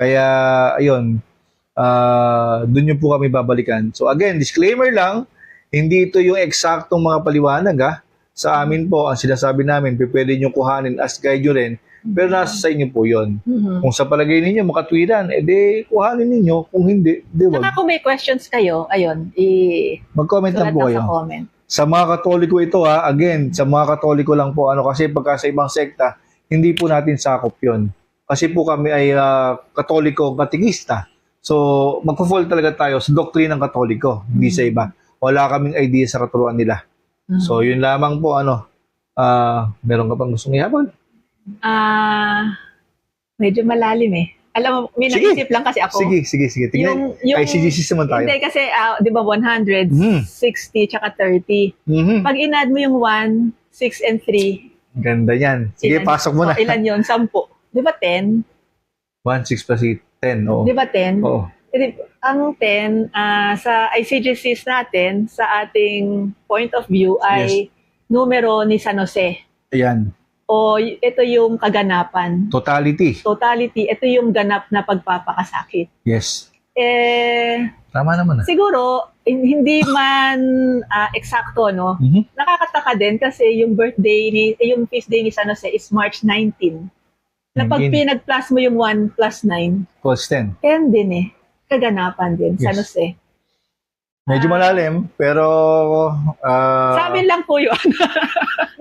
Kaya, ayun, dun yung po kami babalikan. So, again, disclaimer lang, hindi ito yung eksaktong mga paliwanag, Sa amin po, ang sinasabi namin, pwede nyo kuhanin as guide nyo rin, pero nasa sa inyo po yun. Kung sa palagay ninyo makatwiran, edi kuhanin ninyo. Kung hindi, di wag. Saka kung may questions kayo, ayun, mag-comment lang po kayo. sa comment. Sa mga Katoliko ito, again, sa mga Katoliko lang po, kasi pagka sa ibang sekta, hindi po natin sakop yun. Kasi po kami ay Katoliko katikista. So, magpo-fall talaga tayo sa doktrina ng Katoliko, hindi sa iba. Wala kaming idea sa katuruan nila. So, yun lamang po, meron ka pang gustong ihabol? Medyo malalim Alam mo, may Sige. naisip lang kasi ako. Sige. Tingnan. Yung ICGC naman tayo. Hindi kasi, di ba 100, 60, tsaka 30. Mhm. Pag in-add mo yung 1, 6, and 3, Ganda yan. Sige, ilan- pasok mo na. Ilan yun? 10. Di ba 10? 1, 6 plus 8, 10. Oo. Di ba 10? Oo. Ang 10, sa ICGCs natin, sa ating point of view, ay numero ni San Jose. Ayan. O ito yung kaganapan. Totality. Totality, ito yung ganap na pagpapakasakit. Yes. Tama naman. Siguro, hindi man eksakto, no? Mhm. Nakakataka din kasi yung yung feast day ni San Jose is March 19. Na pag 19. pinag-plus mo yung 1 plus 9, Plus 10. 10 din eh. Kaganapan din, San Yes. Jose. Medyo malalim, pero Sa amin lang po yun.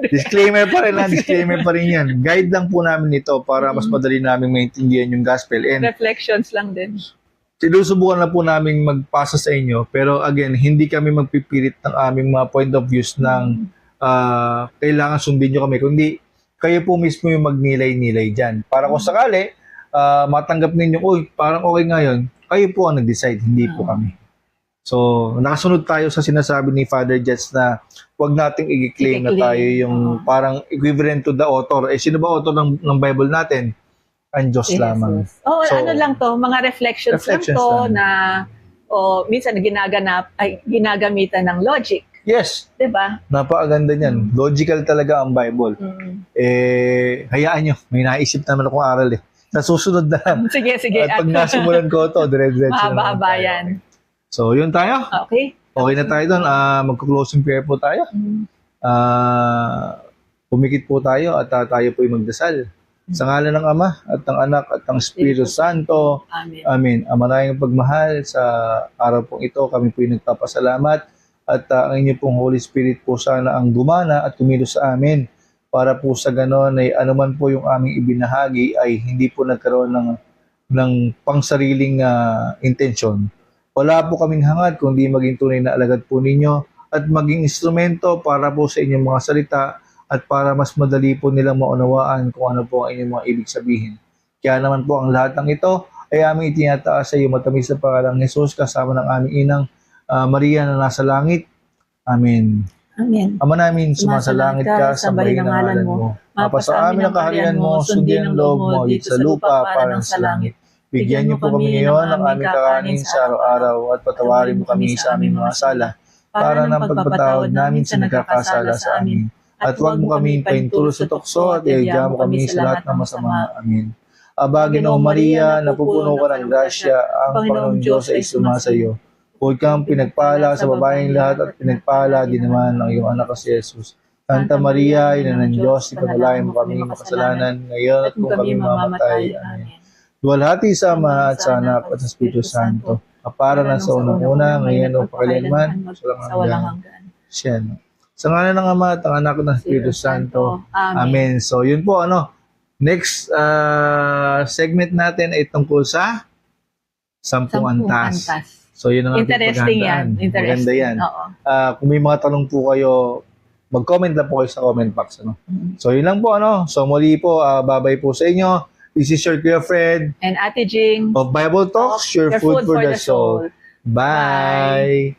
disclaimer pa rin lang, disclaimer pa rin yan. Guide lang po namin ito para mas madali namin maintindihan yung gospel. And Reflections lang din. sinusubukan na po namin magpasa sa inyo, pero again, hindi kami magpipilit ng aming mga point of views ng kailangan sundin nyo kami, kundi kayo po mismo yung magnilay-nilay dyan. Para kung sakali, matanggap ninyo, uy, parang okay ngayon, kayo po ang nag-decide, hindi po kami. So, nakasunod tayo sa sinasabi ni Father Jets na huwag nating i-claim na tayo yung parang equivalent to the author. Eh, sino ba author ng Bible natin? Ang Diyos lamang. Oh, So, ano lang to, mga reflections lang reflections to lang. na minsan ginagamitan ng logic. Yes, 'Di ba? napakaganda niyan. Logical talaga ang Bible. Hayaan nyo, may naisip naman akong aral eh. Nasusunod na lang. Sige. At pag nasimulan ko ito, dire-diretso na naman Mahaba tayo. yan. So, yun tayo. Okay. Okay na tayo doon. Magko-closing prayer po tayo. Pumikit po tayo at tayo po yung magdasal. Sa ngalan ng Ama at ng Anak at ng Espiritu Santo. Amen. Amen. Ama tayong pagmahal sa araw pong ito, kami po yung nagpapasalamat at ang inyo pong Holy Spirit po sana ang gumana at kumilos sa amin para po sa ganon ay anuman po yung aming ibinahagi ay hindi po nagkaroon ng pangsariling intensyon. Wala po kaming hangad kundi maging tunay na alagad po ninyo at maging instrumento para po sa inyong mga salita at para mas madali po nilang maunawaan kung ano po ang inyong mga ibig sabihin. Kaya naman po ang lahat ng ito ay aming itinataas sa iyo matamis na pangalang Jesus kasama ng aming inang Maria na nasa langit. Amen. Amen. Ama namin, sumasalangit ka, sambahin ang ngalan mo. Mapasa amin ang kaharian mo, sundin ang loob mo dito sa lupa parang sa langit. Bigyan niyo po kami ngayon ng aming kakanin sa araw-araw at patawarin mo kami sa aming mga sala para ng pagpatawad namin sa nagkakasala sa amin. At huwag mo kami paintulot sa tukso at iadya mo kami sa lahat ng masama. Amen. Aba, Ginoong Maria, napupuno ka ng grasya, ang Panginoong Diyos ay sumasayo. Huwag kang pinagpala sa babaeng lahat at pinagpala din naman ng iyong anak si Jesus. Santa Maria, ina ng Diyos, ipanalangin mo kami makasalanan ngayon at kung kami mamatay. Amen. Duwalhati sa Ama at sa Anak at sa Espiritu Santo. Para na sa unang-una, ngayon o pakailanman, sa walang hanggan. Siyan. Sa ngalan ng Ama at ng Anak at ng Espiritu Santo. Amen. So, yun po, next segment natin ay tungkol sa Sampung Antas. So, yun ang ating Interesting yan. paghandaan. Interesting. Maganda yan. Oo. Kung may mga tanong po kayo, mag-comment lang po kayo sa comment box. So, yun lang po. So, muli po, babay po sa inyo. This is your dear friend And Ate Jing. of Bible Talks, your food for the soul. Bye!